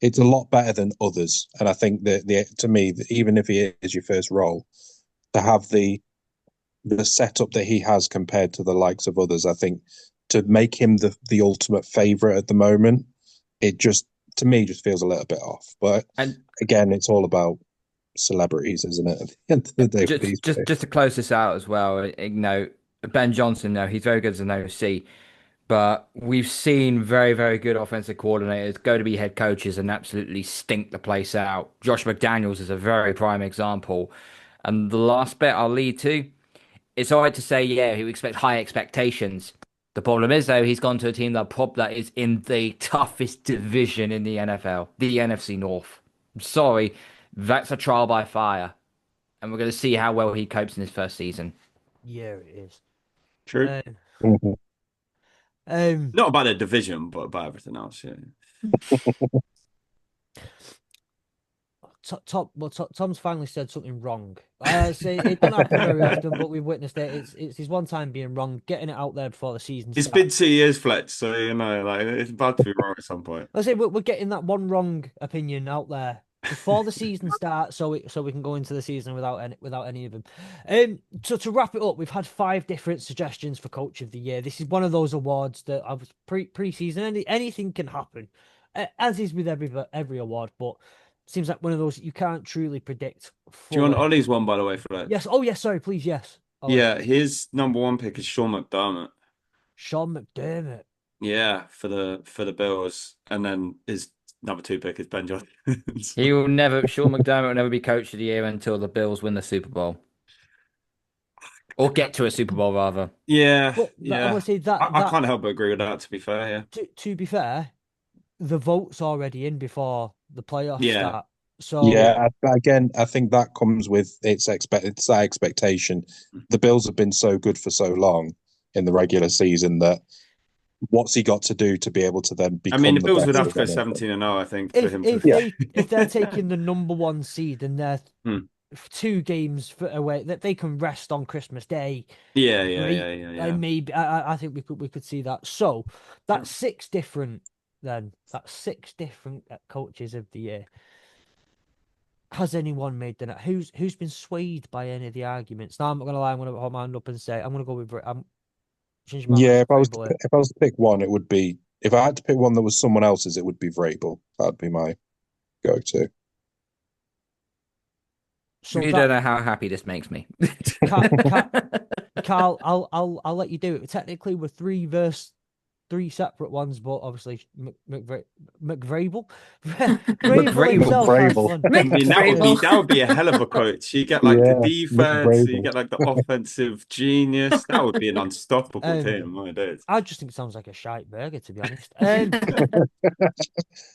it's a lot better than others, and I think that to me, even if he is your first role, to have the setup that he has compared to the likes of others, I think to make him the ultimate favorite at the moment, it just to me just feels a little bit off. But and again, it's all about celebrities, isn't it? At the end of the day, for these players. just to close this out as well, Ben Johnson, no, he's very good as an OC, but we've seen very, very good offensive coordinators go to be head coaches and absolutely stink the place out. Josh McDaniels is a very prime example. And the last bit I'll lead to, it's all right to say, yeah, we expect high expectations. The problem is, though, he's gone to a team that is in the toughest division in the NFL, the NFC North. I'm sorry, that's a trial by fire, and we're going to see how well he copes in his first season. Yeah, it is. True. Mhm. Not about the division, but about everything else. Yeah. Tom's finally said something wrong. Say it doesn't happen very often, but we've witnessed it. It's his one time being wrong, getting it out there before the season It's starts. been 2 years, Fletch, so like it's about to be wrong at some point. I say we're getting that one wrong opinion out there before the season starts, so we can go into the season without any of them. So to wrap it up, we've had 5 different suggestions for Coach of the Year. This is one of those awards that I was pre-season. Anything can happen, as is with every award, but it seems like one of those that you can't truly predict Do you want fully. Ollie's one, by the way, Fletch? Yes. Oh yes. Sorry. Please. Yes. Ollie. Yeah, his number one pick is Sean McDermott. Sean McDermott. Yeah, for the Bills, and then his number 2 pick is Ben Johnson. Sean McDermott will never be coach of the year until the Bills win the Super Bowl. Or get to a Super Bowl, rather. Yeah, But I'm yeah. gonna say I can't help but agree with that, to be fair, yeah. to be fair, the vote's already in before the playoffs Yeah. start. So Yeah, again, I think that comes with it's that expectation. The Bills have been so good for so long in the regular season that what's he got to do to be able to then I become mean, the the Bills would best have of to go anything? 17-0, I think, for him to. if they're taking the number 1 seed and they're Hmm. 2 games away that they can rest on Christmas Day, Yeah, great. yeah. Maybe I think we could see that. So that's 6 different. Then that's 6 different coaches of the year. Has anyone made the net? Who's been swayed by any of the arguments? Now I'm not gonna lie. I'm gonna hold my hand up and say I'm gonna go with. I'm changing my mind. Yeah, Vrabel. if I was to pick one, it would be if I had to pick one that was someone else's, it would be Vrabel. That'd be my go-to. So You don't know how happy this makes me. Carl, I'll let you do it. Technically, we're 3 separate ones, but obviously McVrabel. Vrabel himself has McVrabel. one. I mean, that would be a hell of a coach. You get like the Yeah, defense, you McVrabel. get like the offensive genius. That would be an unstoppable team, my days. I just think it sounds like a shite burger, to be honest.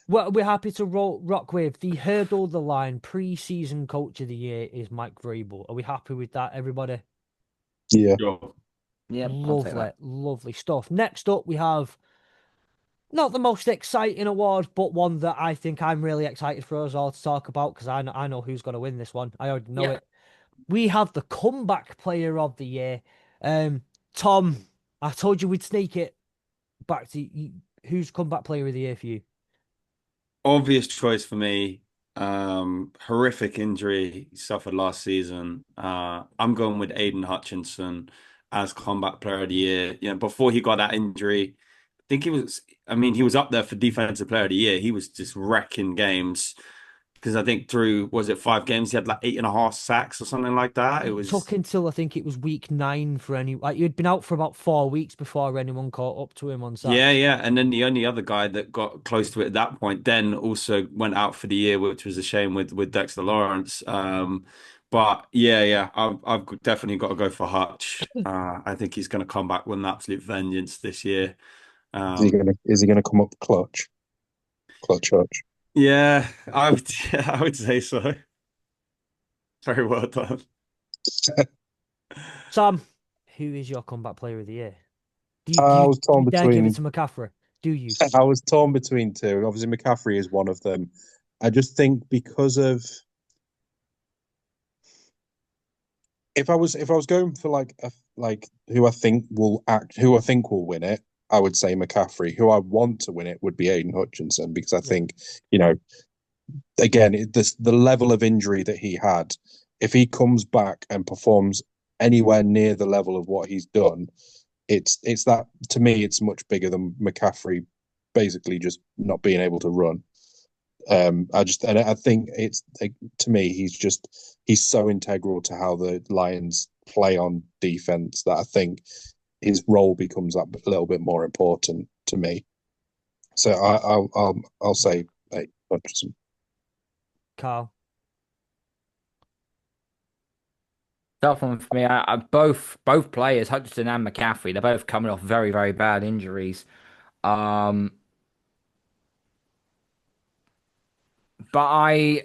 We're happy to rock with the hurdle the line pre-season coach of the year is Mike Vrabel. Are we happy with that, everybody? Yeah. Sure. Yeah, Lovely stuff. Next up, we have not the most exciting award, but one that I think I'm really excited for us all to talk about because I know who's going to win this one. I already know it. We have the comeback player of the year. Tom, I told you we'd sneak it back to you. Who's comeback player of the year for you? Obvious choice for me. Horrific injury he suffered last season. I'm going with Aiden Hutchinson as comeback player of the year. You know, before he got that injury, I think he was up there for defensive player of the year. He was just wrecking games because I think through, was it 5 games, he had like 8.5 sacks or something like that. It was took until I think it was week 9 for any. Like you'd been out for about 4 weeks before anyone caught up to him on sacks. Yeah. And then the only other guy that got close to it at that point then also went out for the year, which was a shame with Dexter Lawrence. But yeah, I've definitely got to go for Hutch. I think he's going to come back with an absolute vengeance this year. Is he gonna come up clutch? Clutch Hutch. Yeah, I would. I would say so. Very well done. Sam, who is your comeback player of the year? Do I you, was do torn you dare give it between. to McCaffrey? Do you? I was torn between two. Obviously, McCaffrey is one of them. I just think because of if I was going for like who I think will win it, I would say McCaffrey. Who I want to win it would be Aiden Hutchinson because I think again the level of injury that he had, if he comes back and performs anywhere near the level of what he's done, it's that to me it's much bigger than McCaffrey basically just not being able to run. I think it's to me he's so integral to how the Lions play on defense that I think his role becomes that little bit more important to me. So I'll say Hutchinson. Carl. Tough one for me. Both players, Hutchinson and McCaffrey, they're both coming off very, very bad injuries. Um, but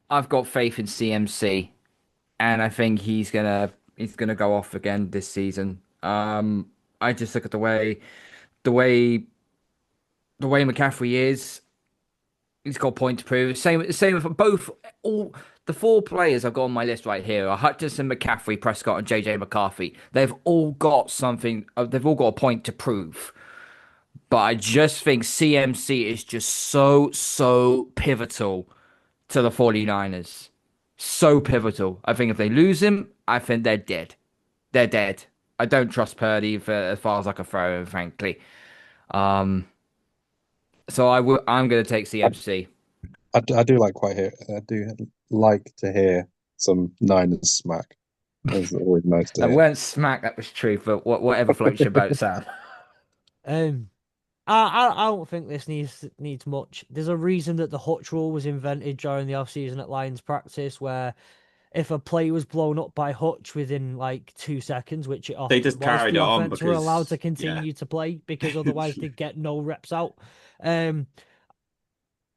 I've got faith in CMC, and I think he's gonna go off again this season. I just look at the way the way McCaffrey is. He's got a point to prove. Same with both. All the four players I've got on my list right here are Hutchinson, McCaffrey, Prescott, and JJ McCarthy. They've all got something. They've all got a point to prove. But I just think CMC is just so pivotal to the 49ers. So pivotal. I think if they lose him, I think they're dead. They're dead. I don't trust Purdy for as far as I can throw him, frankly. Um, so I'm going to take CMC. I do like I do like to hear some Niners smack. That's always nice to That hear. weren't smack, that was true, but whatever floats your boat, Sam. Um, I don't think this needs much. There's a reason that the Hutch rule was invented during the offseason at Lions practice, where if a play was blown up by Hutch within like 2 seconds, which it They often just was, carried the it on offense were allowed to because continue to play because otherwise they'd get no reps out. Um,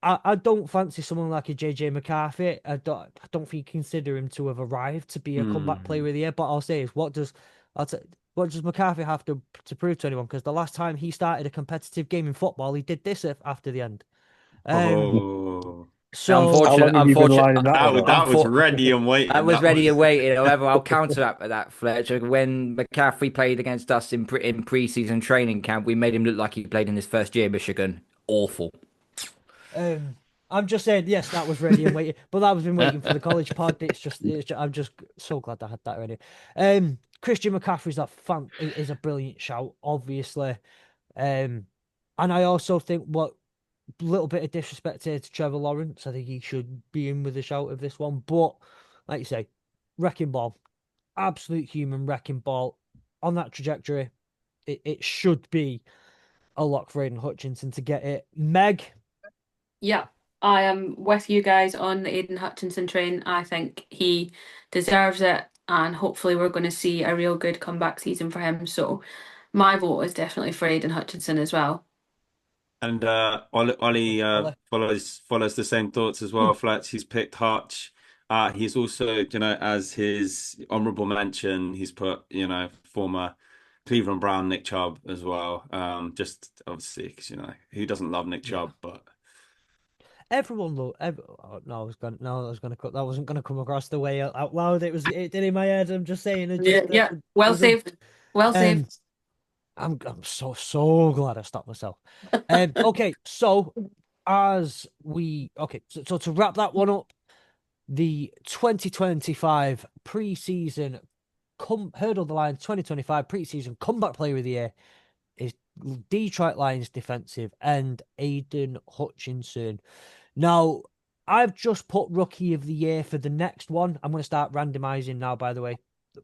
I don't fancy someone like a JJ McCarthy. I don't think consider him to have arrived to be a comeback player of the year. But I'll say is what does McCarthy have to prove to anyone? Because the last time he started a competitive game in football, he did this after the end. Oh, So How long have you been lining that one up? that was ready and I waiting. was That ready was and waiting. However, I'll counteract with that, Fletcher. When McCaffrey played against us in preseason training camp, we made him look like he played in his first year at Michigan. Awful. um, I'm just saying, yes, that was ready and waiting, but that was been waiting for the college pod. I'm just so glad I had that ready. Christian McCaffrey's is a brilliant shout, obviously. And I also think what little bit of disrespect here to Trevor Lawrence. I think he should be in with a shout of this one. But like you say, wrecking ball, absolute human wrecking ball on that trajectory. It should be a lock for Aiden Hutchinson to get it. Meg, Yeah, I am with you guys on the Aiden Hutchinson train. I think he deserves it, and hopefully, we're going to see a real good comeback season for him. So, my vote is definitely for Aiden Hutchinson as well. and Ollie Ollie. follows the same thoughts as well. Flats, he's picked Hutch. He's also, as his honorable mention, he's put, former Cleveland Brown Nick Chubb as well. Just obviously because who doesn't love Nick Yeah. Chubb, but Everyone look. No, I was gonna cut. That wasn't gonna come across the way out loud. It did in my head. I'm just saying. Yeah, well saved. Well saved. I'm so glad I stopped myself. Okay, so so to wrap that one up, the 2025 preseason Hurdle the Lions 2025 preseason comeback player of the year is Detroit Lions defensive end Aiden Hutchinson. Now, I've just put rookie of the year for the next one. I'm going to start randomizing now, by the way.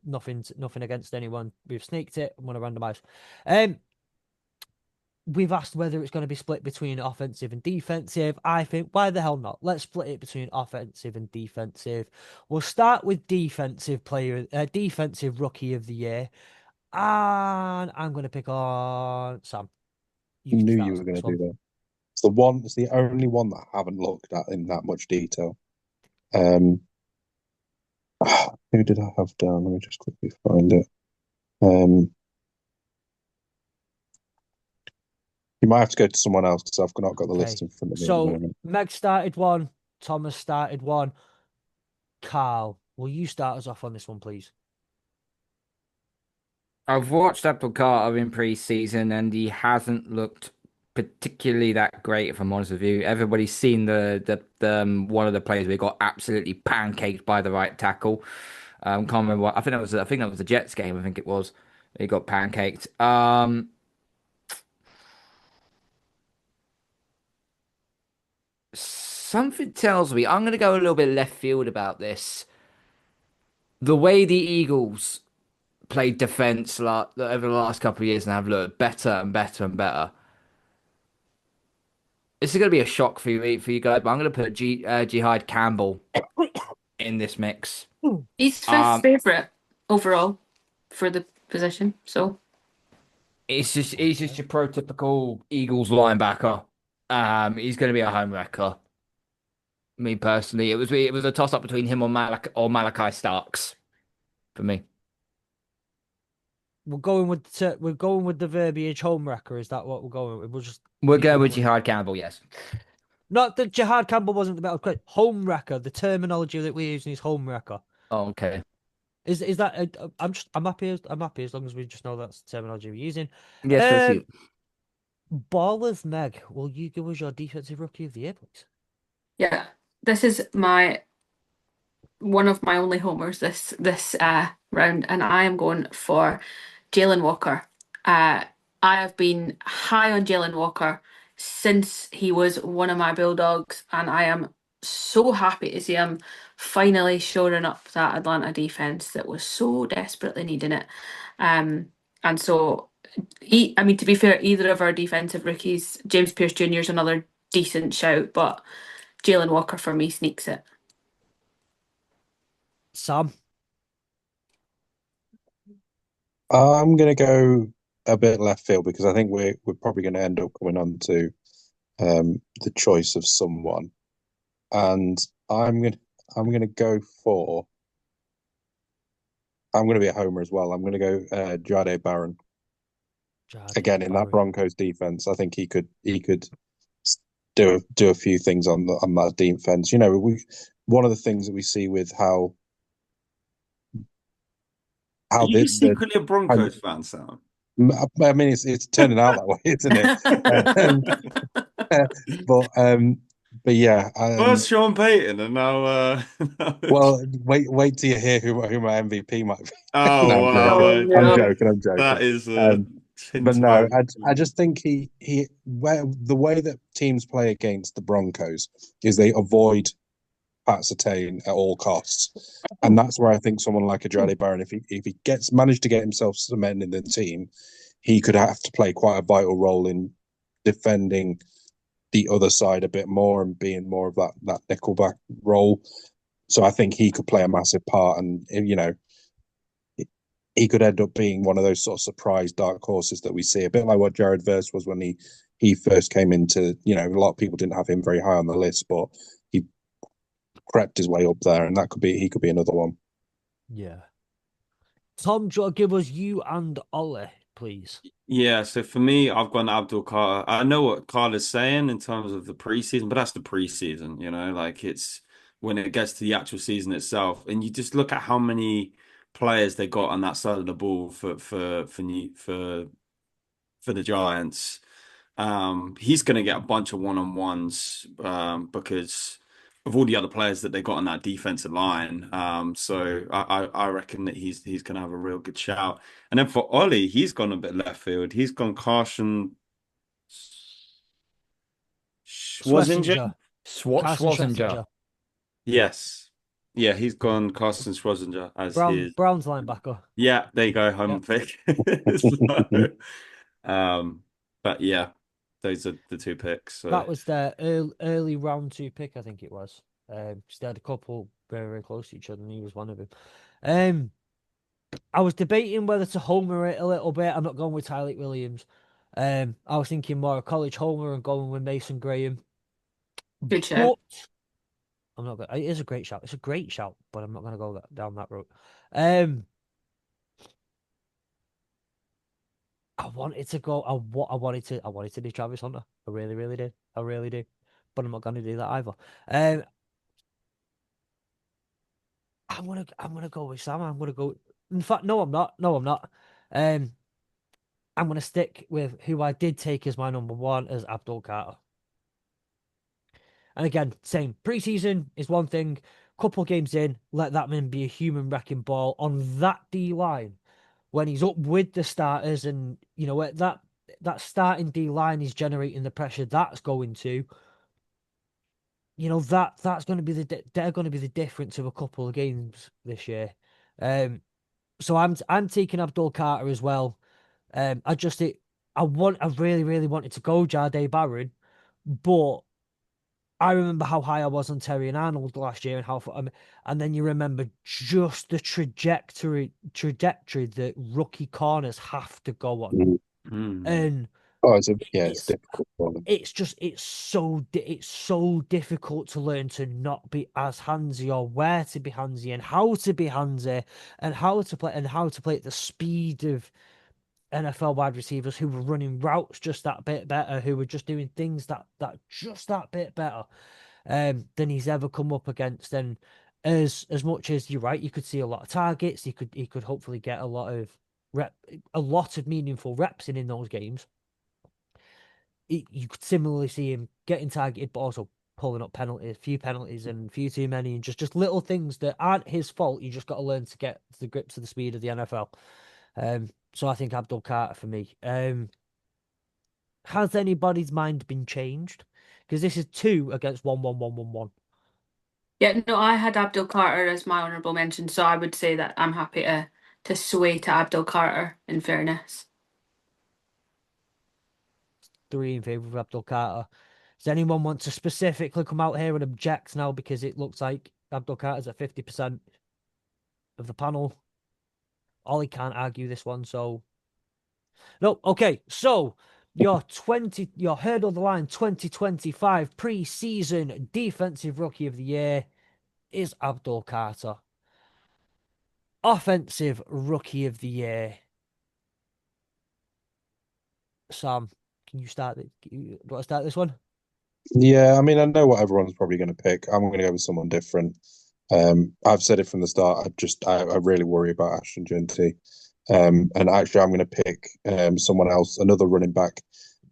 Nothing against anyone. We've sneaked it. I'm going to randomize. We've asked whether it's going to be split between offensive and defensive. I think, why the hell not? Let's split it between offensive and defensive. We'll start with defensive rookie of the year. And I'm going to pick on Sam. You can Knew start you us were on going this to do one. that. It's the only one that I haven't looked at in that much detail. Who did I have down? Let me just quickly find it. You might have to go to someone else because I've not got the list in front of me at the So moment. Meg started one, Thomas started one. Carl, will you start us off on this one, please? I've watched Abdul Carter in pre-season, and he hasn't looked particularly that great. If I'm honest with you, everybody's seen the one of the players we got absolutely pancaked by the right tackle. Can't remember what. I think that was the Jets game. I think it was. He got pancaked. Something tells me I'm going to go a little bit left field about this. The way the Eagles played defense over the last couple of years and have looked better and better and better. This is going to be a shock for you guys, but I'm going to put Jihad Campbell in this mix. He's fifth favourite overall for the position. So he's just your prototypical Eagles linebacker. He's going to be a home wrecker. Me personally, it was a toss up between him or Malachi Starks for me. We're going with the verbiage home wrecker. Is that what we're going with? We're going with Jihad Campbell, yes. Not that Jihad Campbell wasn't the better. Home wrecker. The terminology that we're using is home wrecker. Oh, okay. Is that? I'm happy. I'm happy as long as we just know that's the terminology we're using. Yes, proceed. Ball of Meg, will you give us your defensive rookie of the year, please? yeah, this is one of my only homers this round, and I am going for Jalen Walker. I have been high on Jalen Walker since he was one of my Bulldogs, and I am so happy to see him finally shoring up that Atlanta defense that was so desperately needing it. And so, to be fair, either of our defensive rookies, James Pierce Jr. is another decent shout, but Jalen Walker for me sneaks it. Sam? I'm going to go a bit left field because I think we're probably going to end up coming on to the choice of someone, and I'm gonna go for. I'm going to be a homer as well. I'm going to go Jade Barron. Again, in that Broncos defense, I think he could do a few things on that defense. You know, one of the things that we see with how Are you secretly a Broncos fan, Sam? I mean, it's turning out that way, isn't it? But yeah. First Sean Payton, and now. Well, wait till you hear who my MVP might be. Oh, no, wow. I'm joking. That is. But no, I just think the way that teams play against the Broncos is they avoid Pat Surtain at all costs, and that's where I think someone like a Jade Barron, if he managed to get himself cemented in the team, he could have to play quite a vital role in defending the other side a bit more and being more of that nickelback role. So I think he could play a massive part, and you know, he could end up being one of those sort of surprise dark horses that we see, a bit like what Jared Verse was when he first came into. You know, a lot of people didn't have him very high on the list, but he crept his way up there, and he could be another one. Yeah. Tom, do you want to give us you and Ollie, please? Yeah, so for me, I've gone Abdul Carter. I know what Carter's saying in terms of the preseason, but that's the preseason, you know, like it's when it gets to the actual season itself, and you just look at how many players they got on that side of the ball for the Giants. He's going to get a bunch of one-on-ones because of all the other players that they got on that defensive line. So I reckon that he's going to have a real good shout. And then for Ollie, he's gone a bit left field. He's gone Carson Schwarzenegger. Schwarzenegger. Yes. Yeah, he's gone Carson Schwarzenegger as his Browns linebacker. Yeah, there you go, home pick. But yeah, those are the two picks. So. That was their early round 2 pick, I think it was. They had a couple very, very close to each other, and he was one of them. I was debating whether to homer it a little bit. I'm not going with Tyreek Williams. I was thinking more a college homer and going with Mason Graham, Good show. but I'm not gonna. It is a great shout. It's a great shout, but I'm not gonna go down that route. Um, I wanted to go. I wanted to do Travis Hunter. I really, really did. I really do. But I'm not gonna do that either. Um, I'm gonna go with Sam. I'm gonna go. In fact, no, I'm not. No, I'm not. Um, I'm gonna stick with who I did take as my number one as Abdul Carter. And again, same preseason is one thing. Couple games in, let that man be a human wrecking ball on that D line when he's up with the starters, and that starting D line is generating the pressure that's going to. That's going to be they're going to be the difference of a couple of games this year. So I'm taking Abdul Carter as well. I really really wanted to go Jade Barron, but I remember how high I was on Terry and Arnold last year, and and then you remember just the trajectory that rookie corners have to go on, Mm. and Oh, it's it's difficult for them. it's so difficult to learn to not be as handsy, or where to be handsy and how to be handsy, and how to play at the speed of NFL wide receivers who were running routes just that bit better, who were just doing things that just that bit better than he's ever come up against. And as much as you're right, you could see a lot of targets. He could hopefully get a lot of meaningful reps in those games. You could similarly see him getting targeted, but also pulling up penalties, a few penalties, and a few too many, and just little things that aren't his fault. You just got to learn to get the grips of the speed of the NFL. So I think Abdul Carter for me. Has anybody's mind been changed? Because this is two against one, one, one, one, one. Yeah, no, I had Abdul Carter as my honourable mention, so I would say that I'm happy to sway to Abdul Carter in fairness. Three in favour of Abdul Carter. Does anyone want to specifically come out here and object now, because it looks like Abdul Carter's at 50% of the panel? Ollie can't argue this one, so no. Okay, so your hurdle the line 2025 pre-season defensive rookie of the year is Abdul Carter. Offensive rookie of the year, Sam. Can you start it? Do you want to start this one? Yeah, I mean, I know what everyone's probably going to pick. I'm going to go with someone different. I've said it from the start. I really worry about Ashton Jeanty. And actually, I'm going to pick someone else, another running back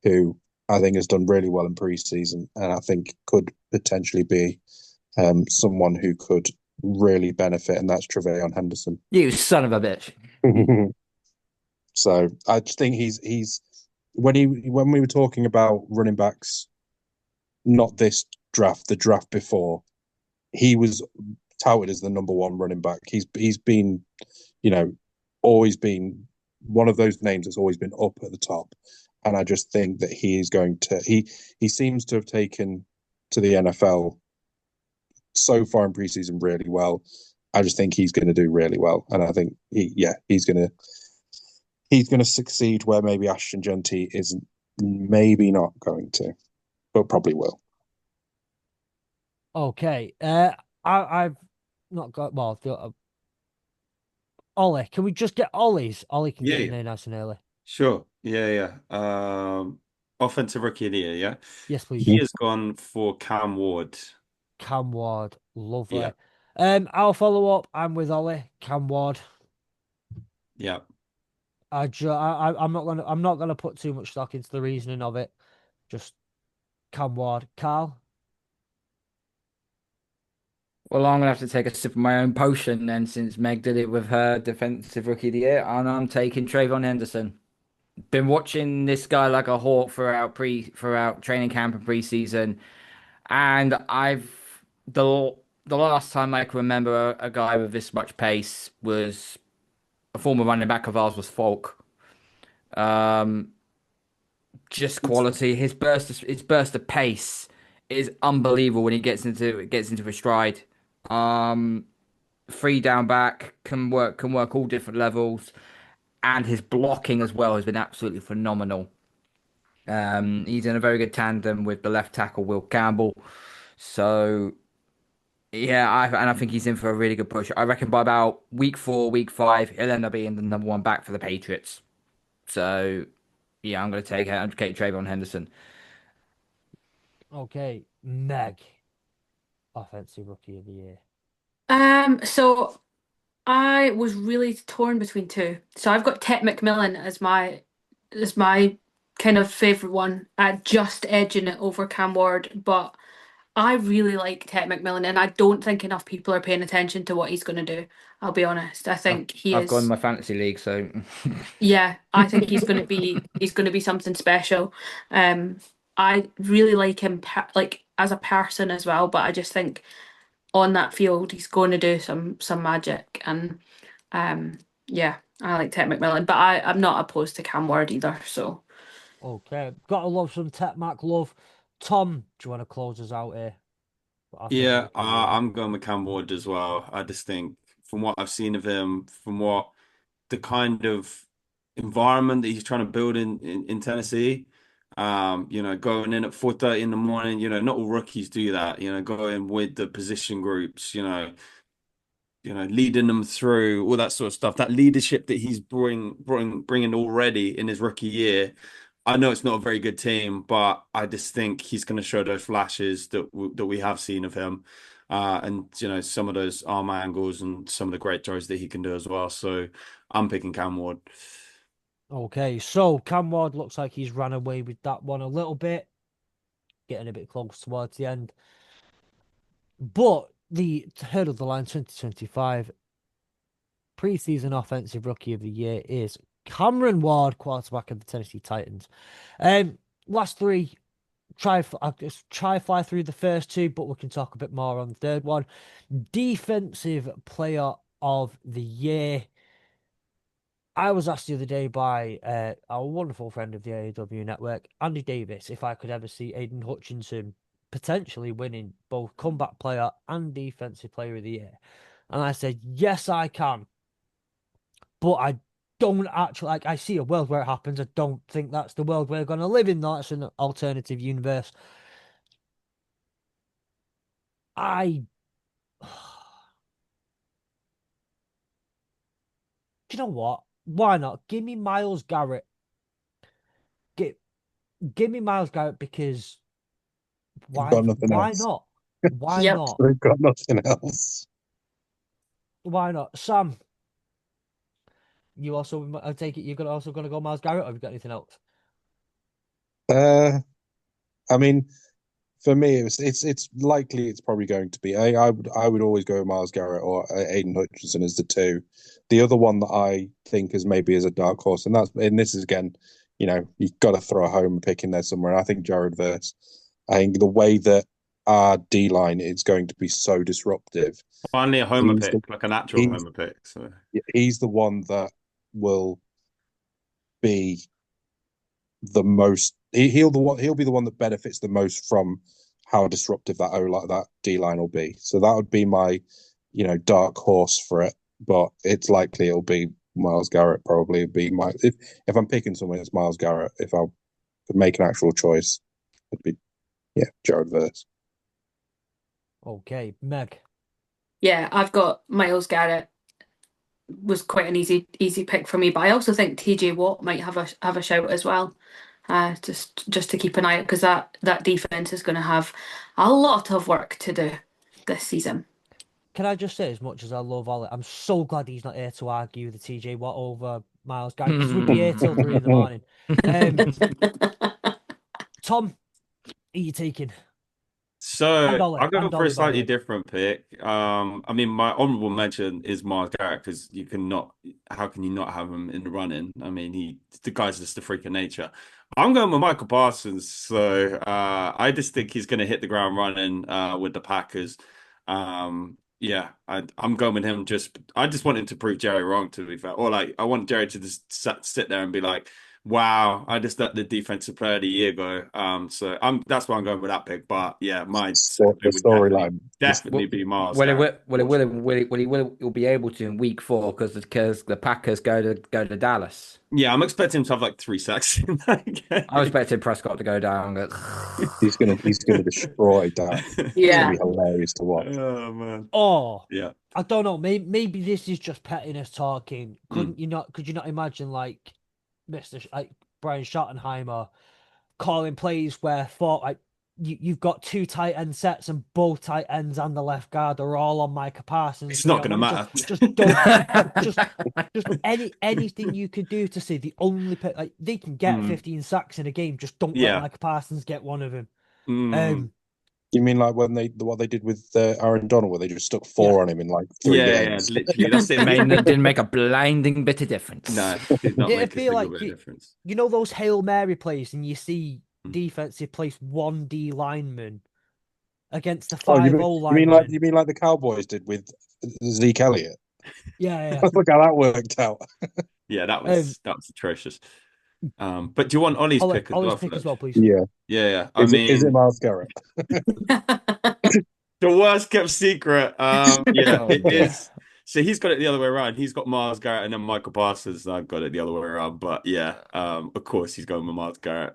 who I think has done really well in preseason, and I think could potentially be someone who could really benefit, and that's Trevelyan Henderson. You son of a bitch. So I just think he's when we were talking about running backs, not this draft, the draft before, he was touted as the number one running back. He's been, you know, always been one of those names that's always been up at the top. And I just think that he is going to he seems to have taken to the NFL so far in preseason really well. I just think he's going to do really well, and I think he's going to succeed where maybe Ashton Jeanty isn't, maybe not going to, but probably will. Okay. I've not got Ollie. Can we just get Ollie's? Ollie can Yeah, get in yeah, there nice and early. sure. Yeah, yeah. Offensive rookie of the year, yeah. Yes, please. He has gone for Cam Ward. Cam Ward, Yeah, lovely. I'll follow up. I'm with Ollie. Cam Ward. yeah. I'm not gonna put too much stock into the reasoning of it. Just Cam Ward. Carl. Well, I'm gonna have to take a sip of my own potion then, since Meg did it with her defensive rookie of the year, and I'm taking Trayvon Henderson. Been watching this guy like a hawk throughout training camp and preseason, and the last time I can remember a guy with this much pace was a former running back of ours was Falk. Um, just quality. His burst of pace is unbelievable when he gets into a stride. Um, Free down back can work all different levels, and his blocking as well has been absolutely phenomenal. He's in a very good tandem with the left tackle Will Campbell. So yeah, I think he's in for a really good push. I reckon by about week 4, week 5, he'll end up being the number one back for the Patriots. So yeah, I'm going to take Trayvon Henderson. Okay, Meg, offensive rookie of the year. So I was really torn between two. So I've got Ted McMillan as my kind of favorite one, just edging it over Cam Ward, but I really like Ted McMillan, and I don't think enough people are paying attention to what he's going to do. I'll be honest. I I've, think he I've gone in is. my fantasy league, so Yeah, I think he's going to be something special. Um, I really like him like as a person as well, but I just think on that field he's going to do some magic, and yeah, I like Ted McMillan, but I'm not opposed to Cam Ward either. So Okay, gotta love some Tech Mac love. Tom, do you want to close us out here? Offensive Yeah, rookie of the year. I'm going with Cam Ward as well. I just think from what I've seen of him, from what the kind of environment that he's trying to build in Tennessee, going in at 4:30 in the morning, not all rookies do that, going with the position groups, leading them through all that sort of stuff. That leadership that he's bringing already in his rookie year. I know it's not a very good team, but I just think he's going to show those flashes that we have seen of him, and some of those arm angles and some of the great throws that he can do as well. So I'm picking Cam Ward. Okay, so Cam Ward looks like he's ran away with that one a little bit, getting a bit close towards the end. But the head of the line 2025 preseason offensive rookie of the year is Cameron Ward, quarterback of the Tennessee Titans. Last three, I'll just try fly through the first two, but we can talk a bit more on the third one. Defensive player of the year. I was asked the other day by our wonderful friend of the AEW network, Andy Davis, if I could ever see Aiden Hutchinson potentially winning both comeback player and defensive player of the year. And I said, yes, I can. But I don't actually, like, I see a world where it happens. I don't think that's the world we're going to live in. That's an alternative universe. I, do you know what? Why not? Give me Miles Garrett. Give, give me Miles Garrett because They've why? got nothing Why else. not? Why yep. not? They've got nothing else. Why not? Sam, you also, I take it you're also going to go Miles Garrett, or have you got anything else? Uh, I mean, for me, it's likely it's probably going to be. I would always go Miles Garrett or Aiden Hutchinson as the two. The other one that I think is maybe as a dark horse, and this is again, you've got to throw a home pick in there somewhere. And I think Jared Verse. I think the way that our D line is going to be so disruptive. Finally, a homer He's the pick, like an actual he's homer pick. So he's the one that will be the most. He'll be the one that benefits the most from how disruptive that D line will be. So that would be my, dark horse for it. But it's likely it'll be Miles Garrett. Probably be my if I'm picking someone, it's Miles Garrett. If I could make an actual choice, it'd be Jared Verse. Okay, Meg. Yeah, I've got Miles Garrett. Was quite an easy pick for me, but I also think TJ Watt might have a shout as well. Just to keep an eye out because that defense is going to have a lot of work to do this season. Can I just say, as much as I love Ollie, I'm so glad he's not here to argue the TJ Watt over Miles Garrett because we'd be here till 3 in the morning. Tom, are you taking? And So Ollie, I'll go and for a Ollie, by the slightly way. different pick. I mean, my honorable mention is Miles Garrett because how can you not have him in the running? I mean, the guy's just a freak of nature. I'm going with Michael Parsons, so I just think he's going to hit the ground running with the Packers. Yeah, I'm going with him. I just want him to prove Jerry wrong, to be fair, or like I want Jerry to just sit there and be like, Wow, I just let the defensive player of the year go. So that's why I'm going with that pick. But yeah, my So, second the pick would storyline. definitely be Miles Well, Garrett. he'll be able to in week 4 because the Packers go to Dallas. Yeah, I'm expecting him to have like 3 sacks in that I was game. expecting Prescott to go down. He's gonna destroy Dak. It's gonna Yeah. be hilarious to watch. Oh man. Oh, Yeah. I don't know. Maybe this is just pettiness talking. Mm. Could you not imagine like like Brian Schottenheimer calling plays where like you've got 2 tight end sets and both tight ends and the left guard are all on Micah Parsons. It's not You know, gonna matter. just don't just anything you could do to say the only like they can get 15 sacks in a game. Just don't let Yeah. Micah Parsons get one of them. Mm. You mean like when what they did with Aaron Donald, where they just stuck 4 on him in like 3 Yeah, games? literally. That's it. Didn't make a blinding bit of difference. No, did not It'd make a be single like bit of difference. you know those Hail Mary plays, and you see Mm. defensive place 1D lineman against the Oh, 5-0 lineman. you mean like the Cowboys did with Zeke Elliott? Yeah. Look how that worked out. Yeah, that Um, was atrocious. But do you want Ollie's pick as Ollie's well, pick as Fletch? well, please. Yeah. Yeah. I Is it mean, Miles Garrett? the worst kept secret. Yeah, Oh, it dear. is. So he's got it the other way around. He's got Miles Garrett and then Michael Parsons. I've got it the other way around. But yeah, of course he's going with Miles Garrett.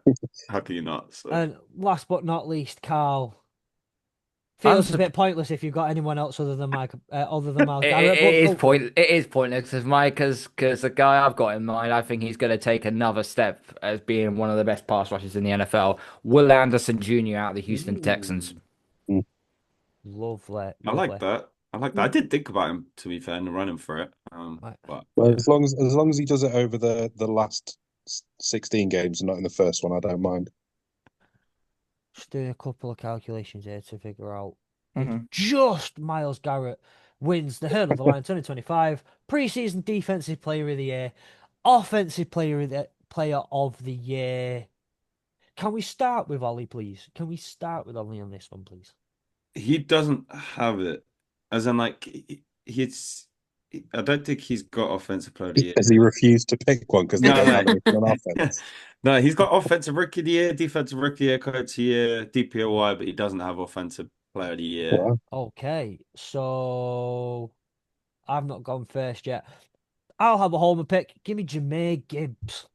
How can you not? So. And last but not least, Carl. I'm Feels a bit pointless if you've got anyone else other than Miles It, Garrett. it is But point. It is pointless because the guy I've got in mind, I think he's going to take another step as being one of the best pass rushers in the NFL. Will Anderson Jr. out of the Houston Texans. Mm. lovely. I like that. I like that. I did think about him, to be fair, and running for it. But Well, yeah. as long as he does it over the last 16 games and not in the first one, I don't mind. Just doing a couple of calculations here to figure out if Mhm. just Miles Garrett wins the Hurdle of the Line 2025 preseason defensive player of the year, offensive player of the year. Can we start with Ollie, please? Can we start with Ollie on this one, please? He doesn't have it. As in, like, he's. I don't think he's got offensive player of the year. Has he refused to pick one because they don't have anything on offense? No, he's got offensive rookie of the year, defensive rookie of the year, coach of the year, DPOY, but he doesn't have offensive player of the year. Wow. Okay, so I've not gone first yet. I'll have a homer pick. Give me Jahmyr Gibbs.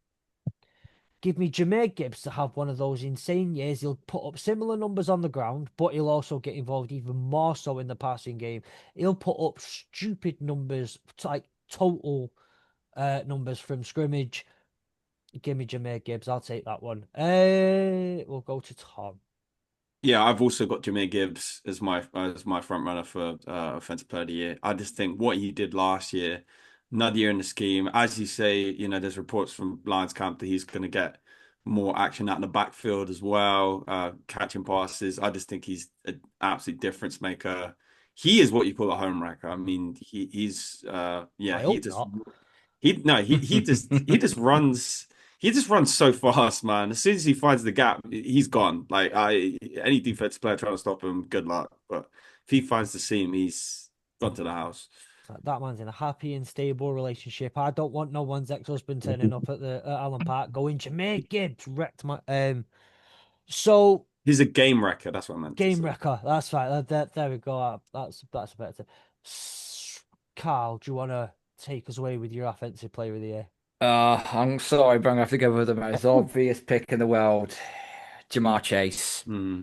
Give me Jahmyr Gibbs to have one of those insane years. He'll put up similar numbers on the ground, but he'll also get involved even more so in the passing game. He'll put up stupid numbers, like total numbers from scrimmage. Give me Jahmyr Gibbs. I'll take that one. We'll go to Tom. Yeah, I've also got Jahmyr Gibbs as my front runner for offensive player of the year. I just think what he did last year, another year in the scheme, as you say, there's reports from Lions camp that he's going to get more action out in the backfield as well, catching passes. I just think he's an absolute difference maker. He is what you call a home wrecker. I mean, he's I he hope just not. he just runs. He just runs so fast, man. As soon as he finds the gap, he's gone. Like any defensive player trying to stop him, good luck. But if he finds the seam, he's gone to the house. That man's in a happy and stable relationship. I don't want no one's ex-husband turning up at the Allen Park going, Jahmyr Gibbs wrecked my So He's a game wrecker. That's what I meant to game say. wrecker. That's right. There we go. That's better. Carl, do you want to take us away with your offensive player of the year? I'm sorry, but I'm gonna have to go with the most obvious pick in the world, Jamar Chase. Hmm.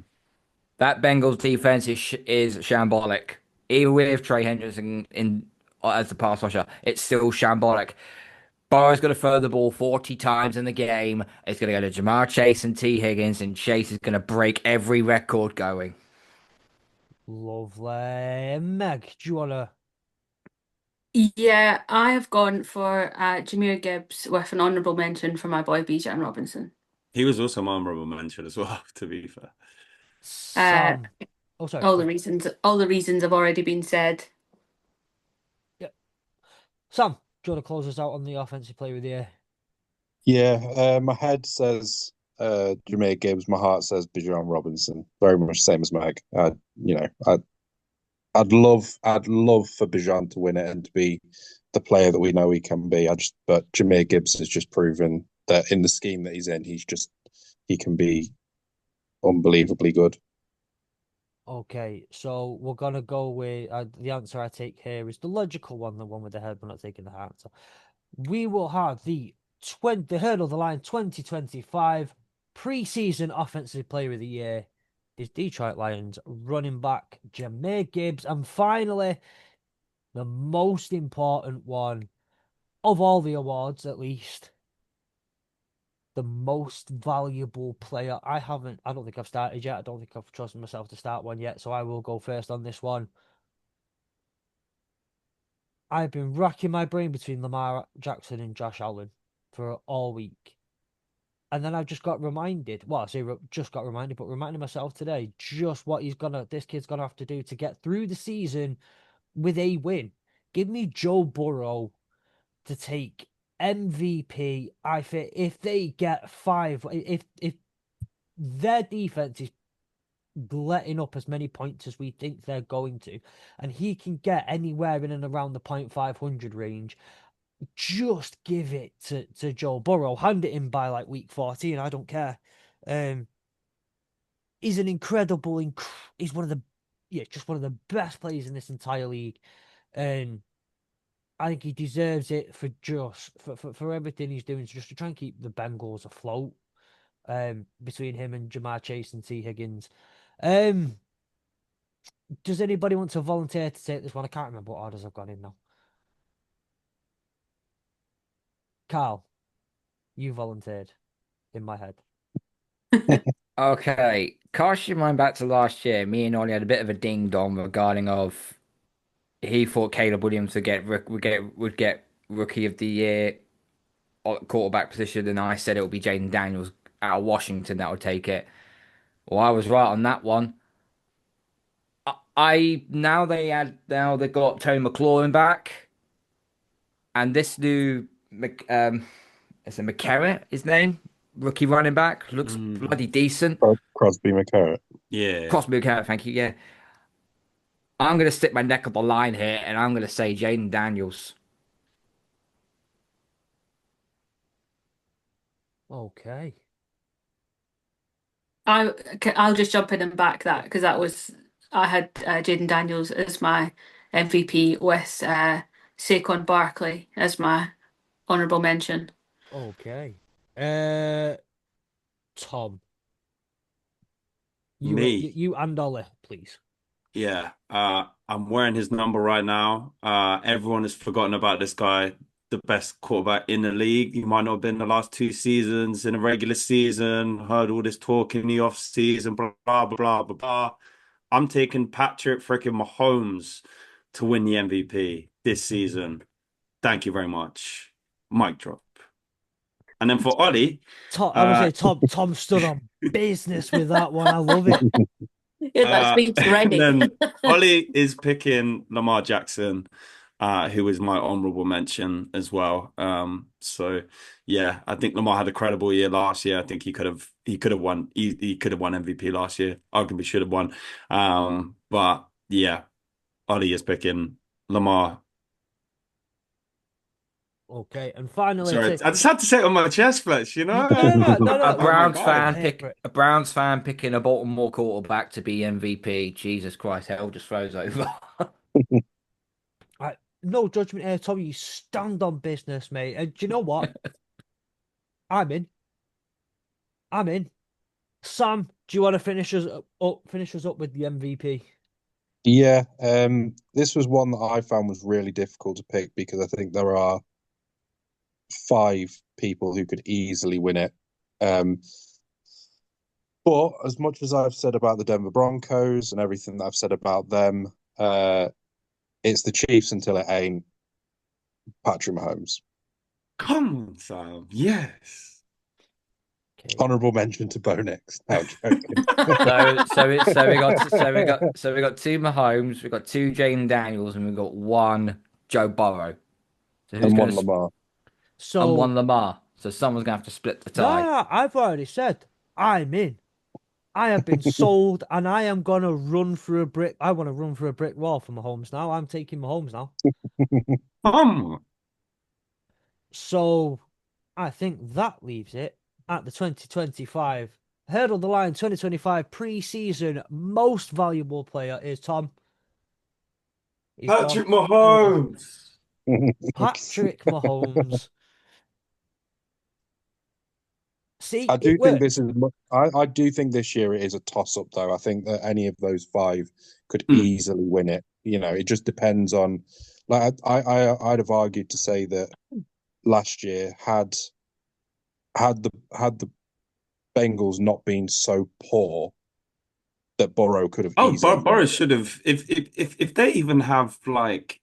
That Bengals defense is shambolic. Even with Trey Hendrickson in as the pass rusher, it's still shambolic. Burrow's going to throw the ball 40 times in the game. It's going to go to Jamar Chase and T. Higgins, and Chase is going to break every record going. Lovely. Meg, do you want to? Yeah, I have gone for Jahmyr Gibbs with an honourable mention for my boy Bijan Robinson. He was also my honorable mention as well, to be fair. Sam. Oh, sorry. All the reasons have already been said. Yeah. Sam, do you want to close us out on the offensive player of the year? Yeah, my head says Jahmyr Gibbs. My heart says Bijan Robinson. Very much same as Meg. I'd love for Bijan to win it and to be the player that we know he can be. But Jahmyr Gibbs has just proven that in the scheme that he's in, he can be unbelievably good. Okay, so we're gonna go with the answer I take here is the logical one, the one with the head. We're not taking the heart. So we will have the Hurdle the Line 2025 preseason offensive player of the year is Detroit Lions running back Jahmyr Gibbs, and finally the most important one of all the awards, at least. The most valuable player. I don't think I've started yet. I don't think I've trusted myself to start one yet, so I will go first on this one. I've been racking my brain between Lamar Jackson and Josh Allen for all week. And then I just got reminded, well, I say just got reminded, but reminding myself today just what this kid's gonna have to do to get through the season with a win. Give me Joe Burrow to take MVP. I think if they get 5, if their defense is letting up as many points as we think they're going to, and he can get anywhere in and around the 0.500 range, just give it to Joe Burrow. Hand it in by like week 14. I don't care. He's an incredible. He's one of the just one of the best players in this entire league, and I think he deserves it for for everything he's doing, just to try and keep the Bengals afloat. Between him and Jamar Chase and T Higgins. Does anybody want to volunteer to take this one? I can't remember what orders I've gone in now. Carl, you volunteered in my head. Okay, cast your mind back to last year. Me and Ollie had a bit of a ding dong regarding of he thought Caleb Williams would get rookie of the year quarterback position, and I said it would be Jaden Daniels out of Washington that would take it. Well, I was right on that one. I now they got Tony McLaurin back, and this new is it McCarrett his name, rookie running back, looks bloody decent. Crosby McCarrett. Yeah. Crosby McCarrett, thank you. Yeah, I'm gonna stick my neck on the line here, and I'm gonna say Jaden Daniels. Okay. I'll just jump in and back that because I had Jaden Daniels as my MVP with Saquon Barkley as my honourable mention. Okay. Tom, Me. you and Ollie, please. Yeah. I'm wearing his number right now. Everyone has forgotten about this guy, the best quarterback in the league. He might not have been the last 2 seasons in a regular season. Heard all this talk in the off season, blah blah blah blah blah blah. I'm taking Patrick freaking Mahomes to win the MVP this season. Thank you very much. Mic drop. And then for Ollie, Tom, I would say Tom stood on business with that one. I love it. Yeah, that speaks ready. then Ollie is picking Lamar Jackson, who is my honorable mention as well. So yeah, I think Lamar had a credible year last year. I think he could have won MVP last year. Arguably should have won. But yeah, Ollie is picking Lamar. Okay, and finally, Sorry, I just had to say it on my chest, Fletch, No. A Browns Oh fan God. a Browns fan picking a Baltimore quarterback to be MVP. Jesus Christ, hell just froze over. No judgment here, Tom. You stand on business, mate. And do you know what? I'm in. Sam, do you want to finish us up with the MVP? Yeah, this was one that I found was really difficult to pick because I think there are 5 people who could easily win it. But as much as I've said about the Denver Broncos and everything that I've said about them, it's the Chiefs until it ain't Patrick Mahomes. come on, Sam. Yes. Okay. Honorable mention to Bo next. No, joking. So we got 2 Mahomes, we got 2 Jaden Daniels, and we got 1 Joe Burrow. So who's And going one to Lamar. and 1 Lamar? So someone's going to have to split the tie. No, I've already said I'm in. I have been sold, and I am gonna run through a brick. I want to run through a brick wall for Mahomes now. I'm taking Mahomes now. Come on. So I think that leaves it at the 2025 Hurdle the Line 2025 pre-season most valuable player is Tom. He's Patrick gone. Mahomes. Patrick Mahomes. See, I do it think worked. this is. I do think this year it is a toss-up, though. I think that any of those five could easily win it. It just depends on. Like I'd have argued to say that last year had the Bengals not been so poor that Burrow could have Oh, easily won Boris it. should have. If they even have like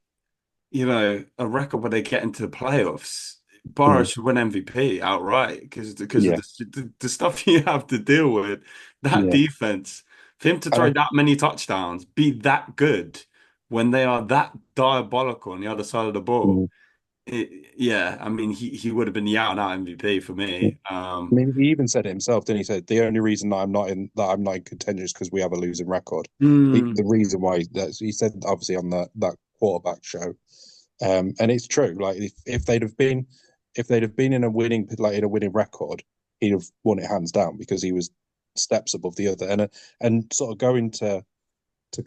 a record where they get into the playoffs, Boris should win MVP outright because of Yeah, the stuff you have to deal with. That yeah. defense, for him to throw that many touchdowns, be that good when they are that diabolical on the other side of the ball. Mm. Yeah, I mean he would have been the out and out MVP for me. I mean, he even said it himself, didn't he? Said the only reason that I'm not in contention is because we have a losing record. The reason why he said obviously on that quarterback show, and it's true. Like if they'd have been in a winning record, he'd have won it hands down because he was steps above the other. And sort of going to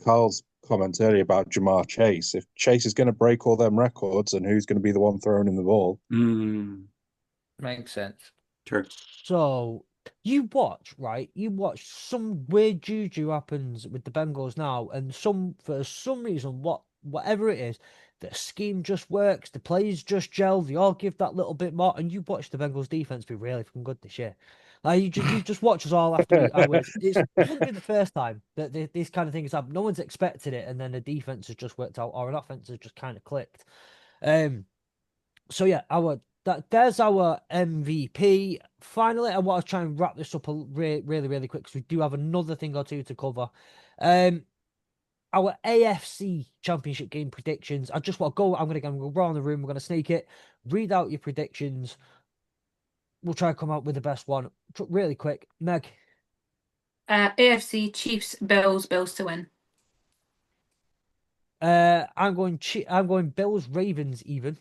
Carl's comments earlier about Jamar Chase, if Chase is going to break all them records, and who's going to be the one throwing in the ball? Makes sense. True. So you watch, right? You watch some weird juju happens with the Bengals now, and for some reason, whatever it is, the scheme just works, the plays just gel, they all give that little bit more, and you watch the Bengals defense be really fucking good this year. Like you just watch us all after hours. It wouldn't be the first time that these kind of things happen. No one's expected it, and then the defense has just worked out, or an offense has just kind of clicked. So yeah, there's our MVP. Finally, I want to try and wrap this up really, really quick because we do have another thing or two to cover. Our AFC Championship game predictions. I just want to go. I'm gonna go around the room. We're gonna sneak it. Read out your predictions. We'll try and come out with the best one really quick. Meg. AFC Chiefs, Bills to win. I'm going Bills Ravens even.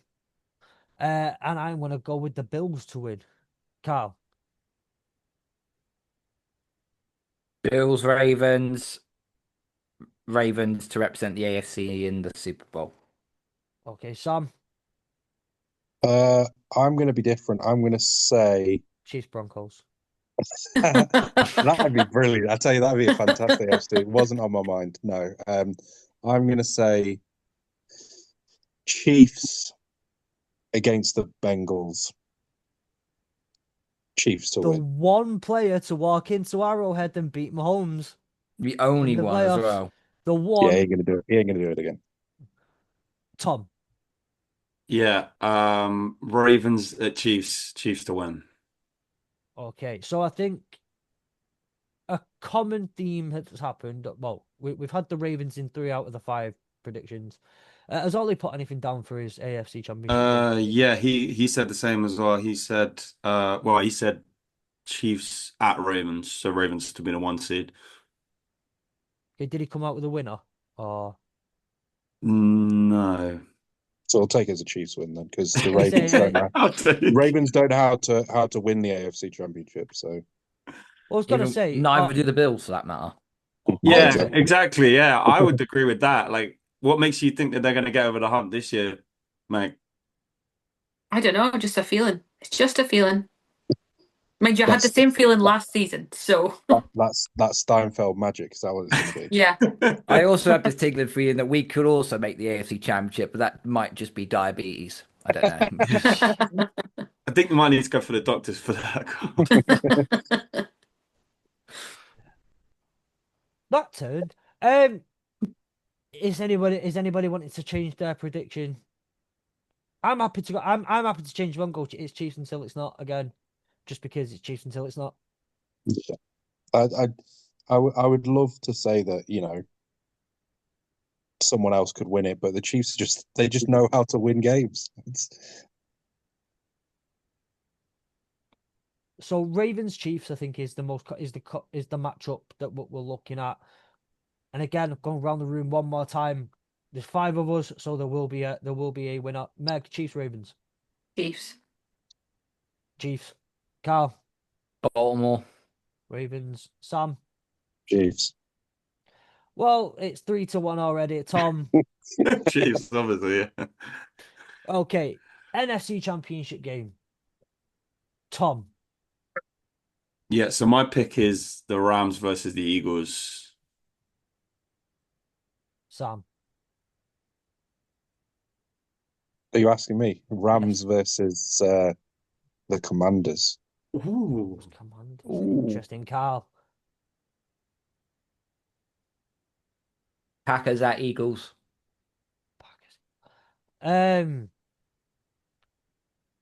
And I'm gonna go with the Bills to win. Carl. Bills, Ravens to represent the AFC in the Super Bowl. Okay, Sam. I'm going to be different. I'm going to say Chiefs Broncos. that'd be brilliant. I tell you, that'd be a fantastic FC. It wasn't on my mind. No. I'm going to say Chiefs against the Bengals. Chiefs to The win. one player to walk into Arrowhead and beat Mahomes. The only in the one playoffs. as well. The Yeah, one. he ain't going to do it. He ain't going to do it again. Tom. Yeah, Ravens at Chiefs to win. Okay, so I think a common theme has happened. Well, we've had the Ravens in 3 out of the 5 predictions. Has Ollie put anything down for his AFC Championship? Yeah, he said the same as well. He said he said Chiefs at Ravens, so Ravens to be the 1 seed. Okay, did he come out with a winner? Or No. So I'll take it as a Chiefs win then, because the He's Ravens saying- don't know. I'll take The Ravens don't know how to win the AFC Championship. So I was gonna Even say neither do the Bills for that matter. Yeah, exactly. exactly. Yeah, I would agree with that. Like, what makes you think that they're going to get over the hump this year, mate? I don't know, just a feeling. It's just a feeling. Mind you, I had the That's same feeling last season, so that's Steinfeld magic. Is that what it's going to be? yeah. I also have this tingling feeling that we could also make the AFC Championship, but that might just be diabetes. I don't know. I think we might need to go for the doctors for that. that turned. Is anybody wanting to change their prediction? I'm happy to go. I'm happy to change one. Go. It's Chiefs until it's not again, just because it's Chiefs until it's not. Yeah. I would love to say that someone else could win it, but the Chiefs they just know how to win games. So Ravens Chiefs, I think, is the matchup that we're looking at. And again, going around the room one more time. There's 5 of us, so there will be a winner. Meg, Chiefs Ravens. Chiefs. Chiefs. Carl. Baltimore. Ravens. Sam. Chiefs. Well, it's 3-1 already. Tom. Chiefs, obviously. Yeah. Okay. NFC Championship game. Tom. Yeah, so my pick is the Rams versus the Eagles. Sam. Are you asking me? Rams versus the Commanders. Ooh. Commanders. Ooh. Interesting. Carl. Packers at Eagles. Well,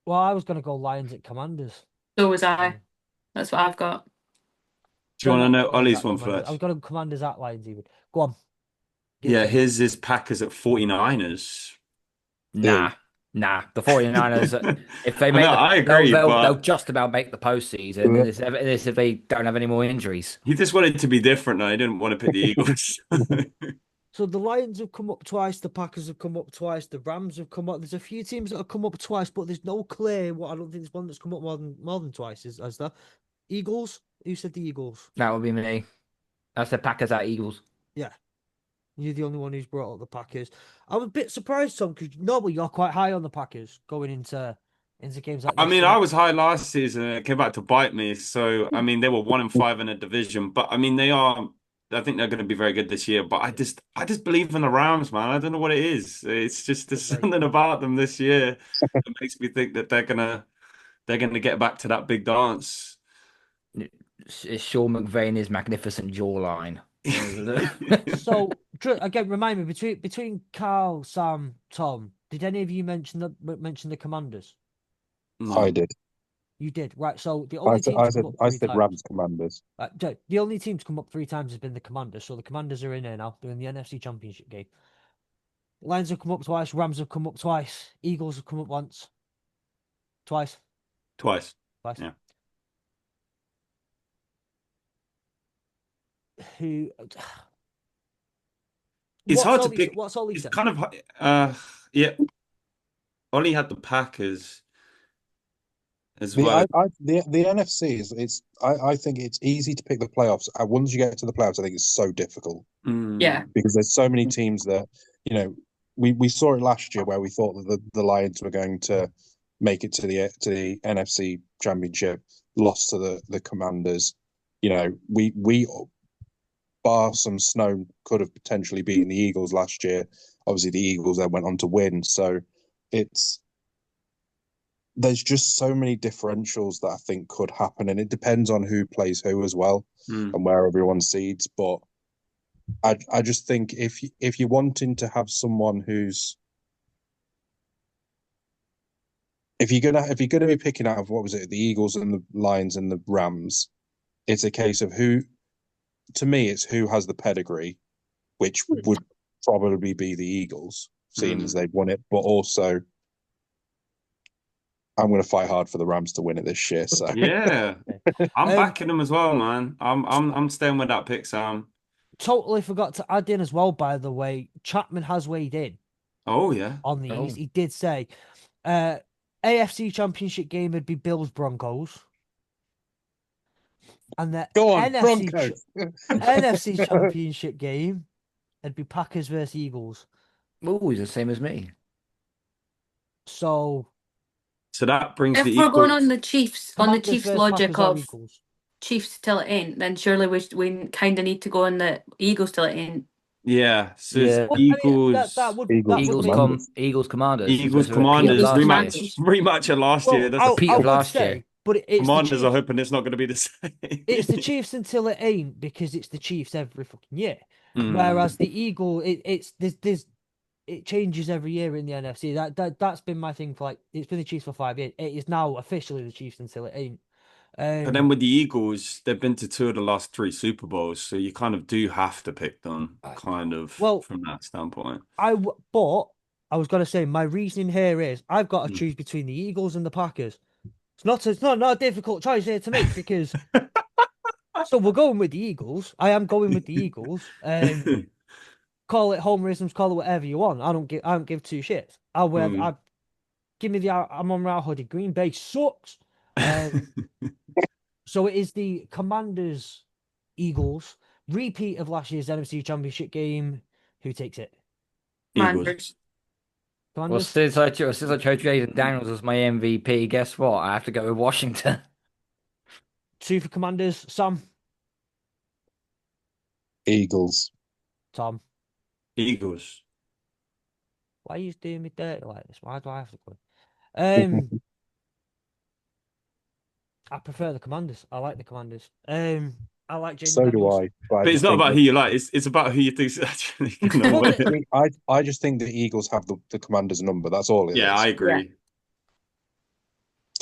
I was going to go Lions at Commanders. So was I. That's what I've got. Do you want to know Lions Ollie's at one Commanders. I was first? going to Commanders at Lions even. Go on. Give Yeah, it. his is Packers at 49ers. Nah. The 49ers, if they I know, make I agree, they'll but just about make the postseason. This if they don't have any more injuries. he just wanted to be different though. He didn't want to pick the Eagles. So the Lions have come up twice, the Packers have come up twice, the Rams have come up. There's a few teams that have come up twice, but there's no clear. What I don't think there's one that's come up more than twice. Is there? Eagles? Who said the Eagles? That would be me. That's the Packers at Eagles. Yeah, you're the only one who's brought up the Packers. I was a bit surprised, Tom, because normally you're quite high on the Packers going into games like this. I mean, I was high last season and it came back to bite me. So, I mean, they were 1-5 in a division, but I mean, I think they're going to be very good this year. But I just believe in the Rams, man. I don't know what it is. It's just there's something about them this year that makes me think that they're gonna get back to that big dance. It's Sean McVay's magnificent jawline. So again, remind me between Carl, Sam, Tom. Did any of you mention the Commanders? No. I did. You did, right? So the only team to come up I three said times. Rams Commanders. The only team to come up 3 times has been the Commanders. So the Commanders are in there now. They're in the NFC Championship game. Lions have come up twice. Rams have come up twice. Eagles have come up once. Twice. Twice. Yeah. Who? It's hard to pick. What's Ollie It's said? kind of yeah. Ollie had the Packers as well. The NFC I think it's easy to pick the playoffs. Once you get to the playoffs, I think it's so difficult. Yeah. Because there's so many teams that, we saw it last year where we thought that the Lions were going to make it to the NFC Championship, lost to the Commanders. We bar some snow could have potentially beaten the Eagles last year. Obviously, the Eagles then went on to win. So there's just so many differentials that I think could happen, and it depends on who plays who as well and where everyone seeds. But I just think if you're wanting to have someone who's if you're gonna be picking out of what was it, the Eagles and the Lions and the Rams, it's a case of who. To me, it's who has the pedigree, which would probably be the Eagles, seeing as they've won it. But also, I'm going to fight hard for the Rams to win it this year. So Yeah, I'm backing them as well, man. I'm staying with that pick, Sam. Totally forgot to add in as well. By the way, Chapman has weighed in. Oh yeah, on these. He did say, AFC Championship game would be Bills Broncos. And the go on, Broncos. NFC Championship game, it'd be Packers versus Eagles. Oh, he's the same as me. So that brings If the we're Eagles. going on the Chiefs versus logic Packers or of Eagles. Chiefs till it ain't, then surely we kind of need to go on the Eagles till it ain't. Yeah, so Yeah. it's Eagles. That would Eagles Commanders. Eagles It's supposed to repeat Commanders last rematch year. rematch of last year. That's repeat of last year. But it's Commanders are hoping it's not going to be the same. It's the Chiefs until it ain't, because it's the Chiefs every fucking year. Whereas the Eagle, it changes every year in the NFC. That's been my thing for it's been the Chiefs for 5 years. It is now officially the Chiefs until it ain't. And then with the Eagles, they've been to 2 of the last 3 Super Bowls, so you kind of do have to pick them, from that standpoint. But I was going to say, my reasoning here is I've got to choose between the Eagles and the Packers. It's not a difficult choice here to make, because so we're going with the Eagles. I am going with the Eagles. Call it homerisms, call it whatever you want. I don't give two shits. I'll wear. I'm on our hoodie. Green Bay sucks. Um, so it is the Commanders Eagles repeat of last year's NFC Championship game. Who takes it? Eagles. Well, Commanders. since I chose Jaden Daniels as my MVP, guess what? I have to go with Washington. 2 for Commanders. Sam, Eagles. Tom. Eagles. Why are you doing me dirty like this? Why do I have to go? I prefer the Commanders. I like the Commanders. I like Jaden So do Daniels. I. But I But it's just not think about that, who you like. It's about who you think's actually gonna Well, win. I just think the Eagles have the Commanders' number. That's all it is. Yeah, I agree.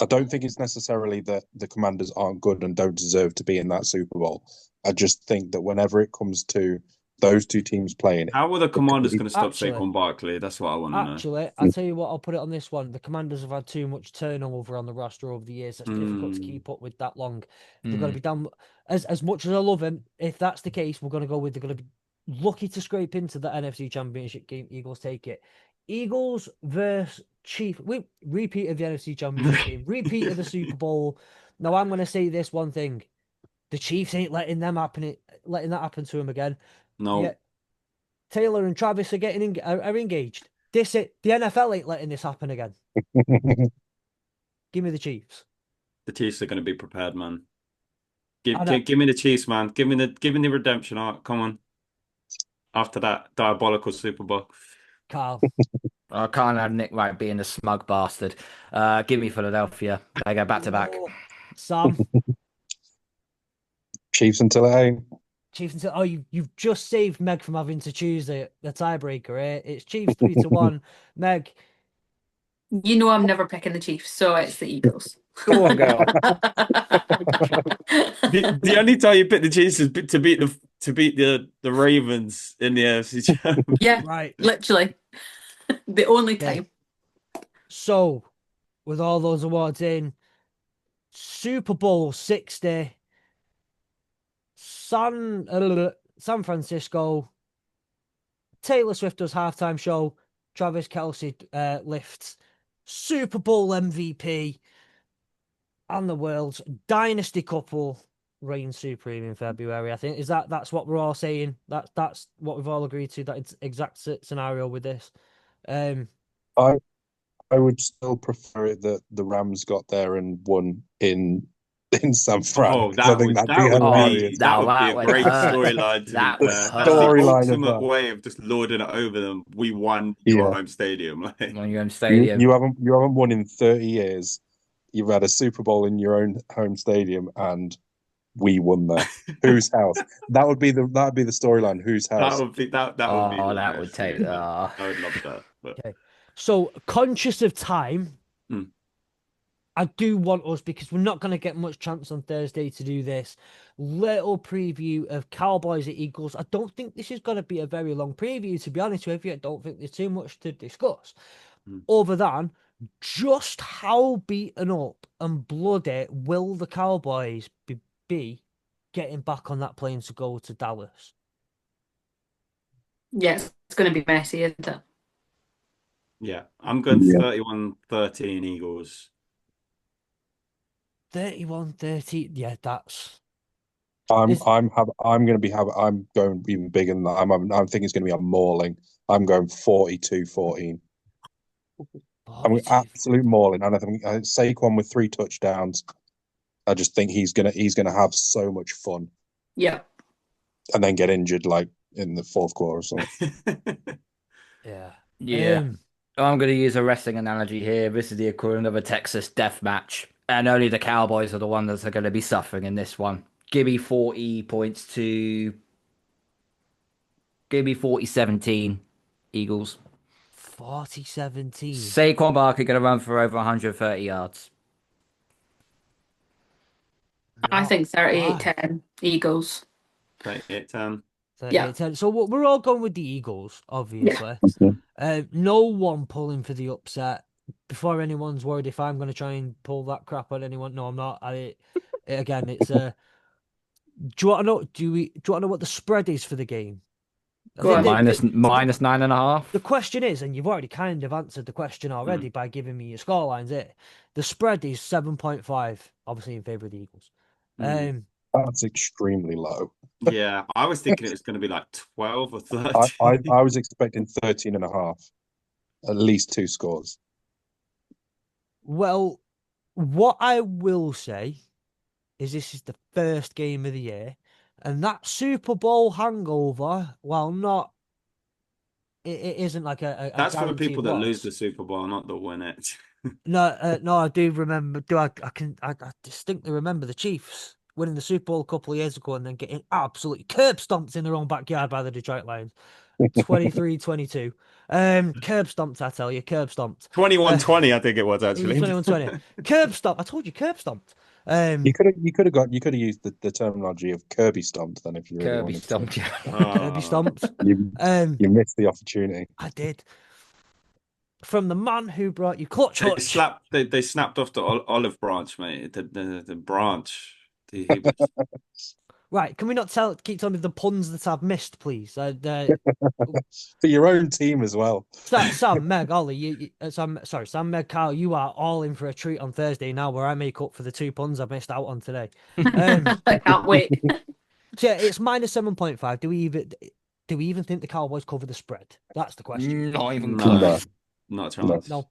I don't think it's necessarily that the Commanders aren't good and don't deserve to be in that Super Bowl. I just think that whenever it comes to those two teams playing, How are the Commanders going to stop Actually- Saquon Barkley? That's what I want to know. Actually, I'll tell you what, I'll put it on this one. The Commanders have had too much turnover on the roster over the years. It's difficult to keep up with that long. They're going to be down. As much as I love him, if that's the case, we're going to go with they're going to be lucky to scrape into the NFC Championship game. Eagles take it. Eagles versus Chiefs. We repeat of the NFC Championship game. Repeat of the Super Bowl. Now I'm going to say this one thing: the Chiefs ain't letting that happen to him again. No, Yeah, Taylor and Travis are are engaged. The NFL ain't letting this happen again. Give me the Chiefs. the Chiefs are going to be prepared, man. I know. Give me the Chiefs, man. Give me the redemption arc. Come on. After that diabolical Super Bowl. Carl. I can't have Nick Wright being a smug bastard. Give me Philadelphia. They go back to back. Sam. Chiefs until it ain't. Chiefs until you've just saved Meg from having to choose the tiebreaker, eh? It's Chiefs 3-1. Meg. You know I'm never picking the Chiefs, so it's the Eagles. Go on, girl. The only time you pick the Chiefs is to beat the Ravens in the AFC Championship. Yeah, Right. literally. The only Okay. time. So, with all those awards in, Super Bowl 60, San Francisco, Taylor Swift does halftime show, Travis Kelce lifts Super Bowl MVP, and the world's dynasty couple reigns supreme in February. I think that's what we're all saying. That's what we've all agreed to. That exact scenario with this. I would still prefer it that the Rams got there and won in San Fran. Oh, 'cause I think that'd be hilarious. that would be that a would great hurt. storyline. To That be would fair. hurt. That's the Storyline of ultimate that. way of just lording it over them. We won your home stadium. Like, On your own stadium. You haven't won in 30 years. You've had a Super Bowl in your own home stadium, and we won there. Whose house? That would be the storyline. Whose house? that would be that would take. I would love that. But... Okay. So, conscious of time, I do want us, because we're not going to get much chance on Thursday to do this, little preview of Cowboys at Eagles. I don't think this is going to be a very long preview, to be honest with you. I don't think there's too much to discuss. Other than just how beaten up and bloody will the Cowboys be getting back on that plane to go to Dallas? Yes, it's going to be messy, isn't it? Yeah, I'm going 31-13 Eagles. 31-30. Yeah, that's. I'm going even bigger than that. I'm thinking it's going to be a mauling. I'm going 42-14. I'm an absolute mauling, and I think Saquon with 3 touchdowns. I just think he's gonna have so much fun. Yeah. And then get injured like in the fourth quarter or something. Yeah. I'm going to use a wrestling analogy here. This is the equivalent of a Texas death match, and only the Cowboys are the ones that are going to be suffering in this one. Give me 40-17 Eagles. 40-17. Saquon Barkley going to run for over 130 yards. I think 38-10 Eagles. 38-10. Yeah. So we're all going with the Eagles, obviously. No one pulling for the upset. Before anyone's worried if I'm going to try and pull that crap on anyone, no, I'm not. Again, it's do you want to know? Do you want to know what the spread is for the game? I Go think on. Minus 9.5. the question is, and you've already kind of answered the question already by giving me your scorelines. The spread is 7.5, obviously in favour of the Eagles. That's extremely low. Yeah, I was thinking it was going to be like 12 or I 13. was expecting 13.5, at least 2 scores. Well, what I will say is this is the first game of the year, and that Super Bowl hangover, while not, it isn't like a That's for the guaranteed people that lose loss. the Super Bowl, not that win it. No, I do remember. I distinctly remember the Chiefs winning the Super Bowl a couple of years ago and then getting absolutely curb stomped in their own backyard by the Detroit Lions, 23-22. Curb stomped, I tell you, curb stomped. 21-20, I think it was It was actually. 21-20. Curb stomped. I told you, curb stomped. You could have used the terminology of Kirby stomped then if you really Kirby wanted to. stomped you. Kirby stomped. You missed the opportunity. I did. From the man who brought you Clutch Hutch. They snapped off the olive branch, mate. The branch. He was Right, can we not keep telling me the puns that I've missed, please? For your own team as well. Sam, Meg, Ollie, Sam, Meg, Carl, you are all in for a treat on Thursday now, where I make up for the 2 puns I missed out on today. I can't wait. So yeah, it's minus 7.5. Do we even think the Cowboys cover the spread? That's the question. Not even no, close. not a No. chance. No,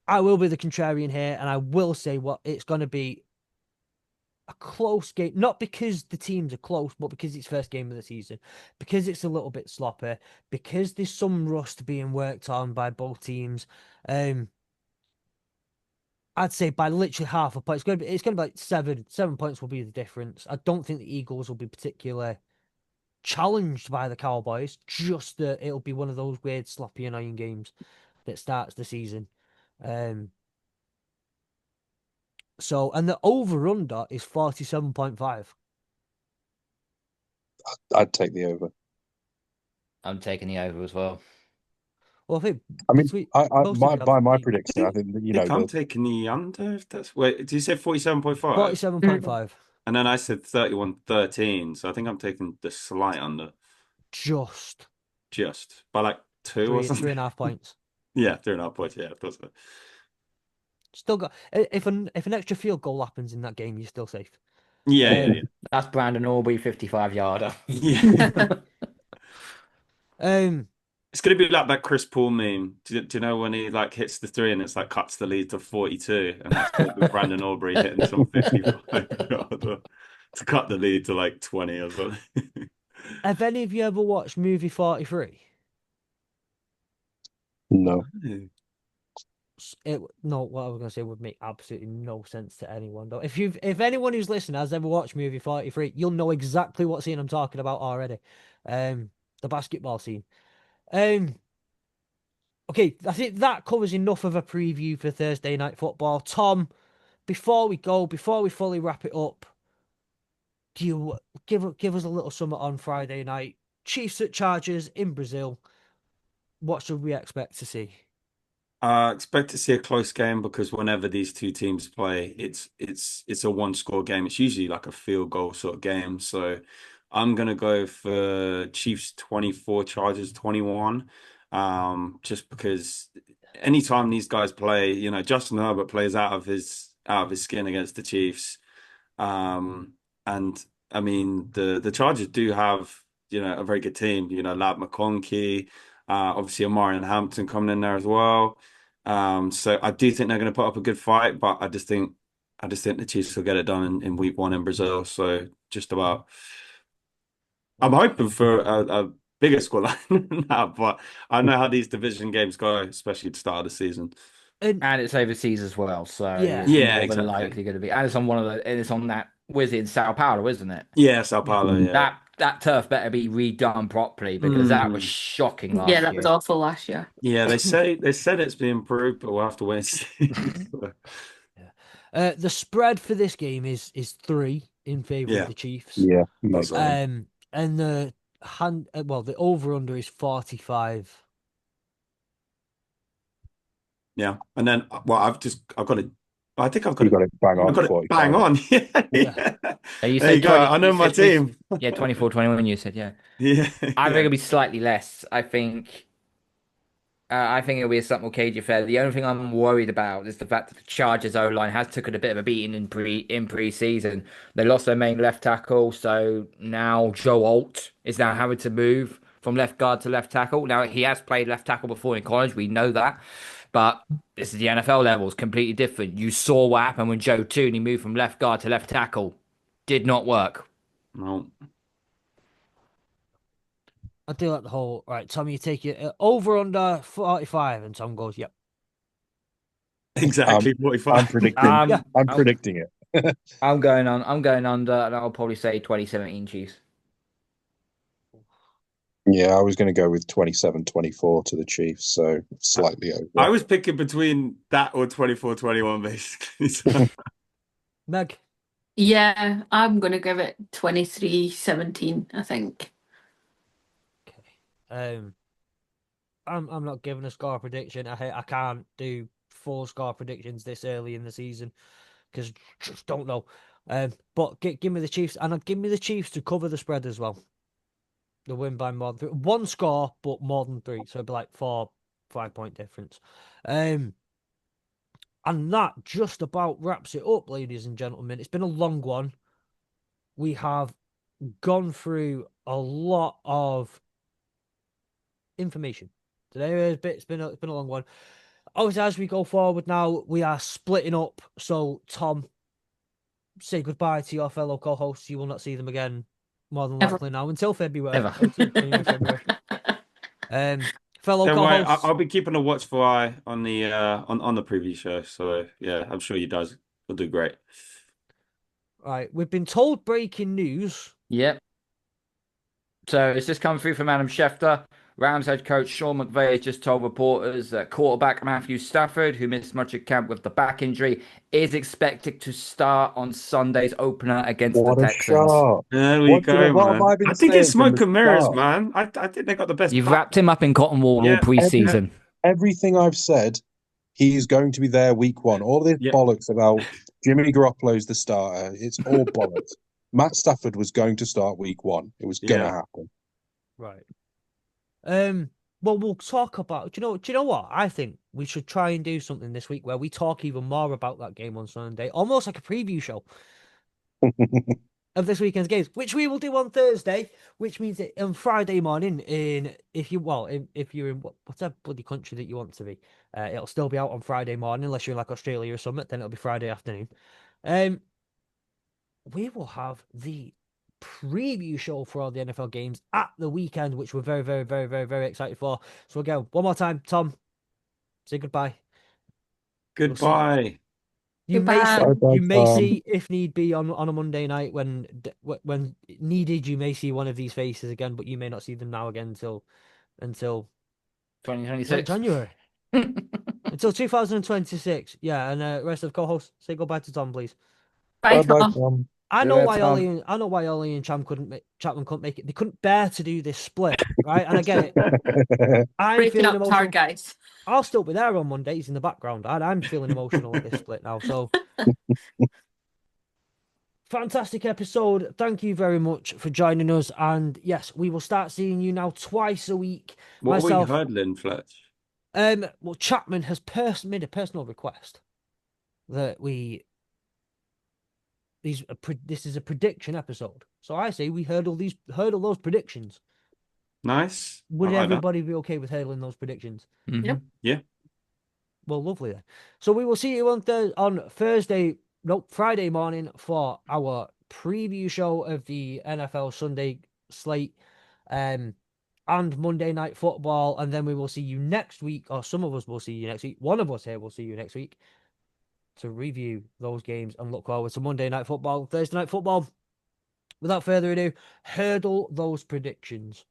I will be the contrarian here, and I will say what it's going to be a close game, not because the teams are close, but because it's first game of the season, because it's a little bit sloppy, because there's some rust being worked on by both teams. I'd say by literally half a point. It's gonna be like 7 points will be the difference. I don't think the Eagles will be particularly challenged by the Cowboys. Just that it'll be one of those weird, sloppy, annoying games that starts the season. So, and the over under is 47.5. I'd take the over. I'm taking the over as well. Well, I think I mean, most of you by have my the prediction, I think that, I think I'm taking the under. If that's wait, did you say 47.5? 47.5. And then I said 31-13. So I think I'm taking the slight under, Just just by like 2 or something. 3.5 points. Yeah, 3.5 points. Yeah, I thought so. Still got if an extra field goal happens in that game, you're still safe. Yeah. That's Brandon Aubrey 55-yarder. Yeah. Um, It's gonna be like that Chris Paul meme. Do you know when he like hits the three and it's like cuts the lead to 42, and that's gonna be Brandon Aubrey hitting some 55 yarder to cut the lead to like 20 or something. have any of you ever watched movie 43? No. No, what I was going to say would make absolutely no sense to anyone. Though, if anyone who's listening has ever watched movie 43, you'll know exactly what scene I'm talking about already. The basketball scene. Okay, I think that covers enough of a preview for Thursday Night Football. Tom, before we fully wrap it up, do you give us a little summit on Friday night? Chiefs at Chargers in Brazil. What should we expect to see? Expect to see a close game because whenever these two teams play, it's a one score game. It's usually like a field goal sort of game. So I'm gonna go for Chiefs 24, Chargers 21. Just because anytime these guys play, Justin Herbert plays out of his skin against the Chiefs. And I mean the Chargers do have, a very good team, Lab McConkey, obviously Amari and Hampton coming in there as well. So I do think they're going to put up a good fight, but I just think the Chiefs will get it done in week 1 in Brazil. So just about, I'm hoping for a bigger scoreline than that, but I know how these division games go, especially at the start of the season. And And it's overseas as well, so Yeah. it's Yeah, more than exactly. likely going to be. And it's on and it's on that. Was it in Sao Paulo, isn't it? Yeah, Sao Paulo, yeah. That turf better be redone properly because that was shocking Yeah, last that year. was awful last year. Yeah, they said it's been improved, but we'll have to wait and see. the spread for this game is 3 in favor Yeah. of the Chiefs. Yeah. That's all. And the the over under is 45. Yeah. And then, well, I've got I think I've got You it. got it bang I've on got it bang 45. on. Yeah, Yeah. yeah. You There you said go. 20, I know you my said 20 team. yeah, 24, 21. You said, yeah. Yeah, I think yeah. it'll be slightly less. I think it'll be a somewhat cagey affair. The only thing I'm worried about is the fact that the Chargers O line has taken a bit of a beating in pre-season. They lost their main left tackle, so now Joe Alt is now having to move from left guard to left tackle. Now he has played left tackle before in college, we know that, but this is the NFL level; it's completely different. You saw what happened when Joe Tooney moved from left guard to left tackle. Did not work. No. I do like the whole right. Tom, you take it over under 45, and Tom goes, "Yep." Exactly I'm 45. predicting. Yeah. I'm I'm, predicting it. I'm going on. I'm going under, and I'll probably say 2017 Chiefs. Yeah, I was going to go with 27-24 to the Chiefs, so slightly I over. was picking between that or 24-21, basically. So, Meg. Yeah, I'm gonna give it 23-17, I think. Okay. I'm not giving a score prediction. I can't do full score predictions this early in the season because just don't know. But give me the Chiefs, and give me the Chiefs to cover the spread as well. The win by more than 3. One score, but more than 3, so it'd be like 5 point difference. And that just about wraps it up, ladies and gentlemen. It's been a long one. We have gone through a lot of information today. It's been a long one. Obviously, as we go forward now, we are splitting up. So, Tom, say goodbye to your fellow co-hosts. You will not see them again, more than Ever. likely now, until February. Ever. Until beginning of February. Fellow don't worry, co-hosts. I'll be keeping a watchful eye on the on the preview show. So yeah, I'm sure you guys will do great. Right, we've been told breaking news. Yep. So it's just come through from Adam Schefter. Rams head coach Sean McVay has just told reporters that quarterback Matthew Stafford, who missed much of camp with the back injury, is expected to start on Sunday's opener against the What a Texans. shot! There we go, What have man. I been I think it's saying from smoke the and mirrors, start? man. I think they got the best You've back. wrapped him up in cotton wool all Yeah, yeah, preseason. Everything I've said, he's going to be there week one. All this yeah. bollocks about Jimmy Garoppolo's the starter, it's all bollocks. Matt Stafford was going to start week one. It was going to Yeah. happen. Right. Well, we'll talk about. Do you know what? I think we should try and do something this week where we talk even more about that game on Sunday, almost like a preview show of this weekend's games, which we will do on Thursday. Which means that on Friday morning, if you're in whatever bloody country that you want to be, it'll still be out on Friday morning. Unless you're in like Australia or something, then it'll be Friday afternoon. We will have the preview show for all the NFL games at the weekend, which we're very, very, very, very, very excited for. So again, one more time, Tom, say goodbye. Goodbye. You may Goodbye. see, Bye-bye, you may Tom. see, if need be, on a Monday night when needed, you may see one of these faces again, but you may not see them now again until 2026. January, until 2026. Yeah, and rest of co-hosts, say goodbye to Tom, please. Bye, Bye-bye, Tom. Tom. I Do know that, why Tom. Ollie and Chapman couldn't make it. They couldn't bear to do this split, right? And I get it. I'm Breaking feeling up it's hard, emotional. guys. I'll still be there on Mondays in the background. I'm feeling emotional at this split now. So fantastic episode. Thank you very much for joining us. And yes, we will start seeing you now twice a week. What are we Myself, hurdling, Fletch? well, Chapman has made a personal request that this is a prediction episode. So I say we hurdle those predictions. Nice. Would I like that. everybody be okay with hurdling those predictions? Mhm. Yeah. Well, lovely then. So we will see you on Friday morning for our preview show of the NFL Sunday slate, and Monday Night Football, and then we will see you next week, or some of us will see you next week. One of us here will see you next week to review those games and look forward to Monday Night Football, Thursday Night Football. Without further ado, hurdle those predictions.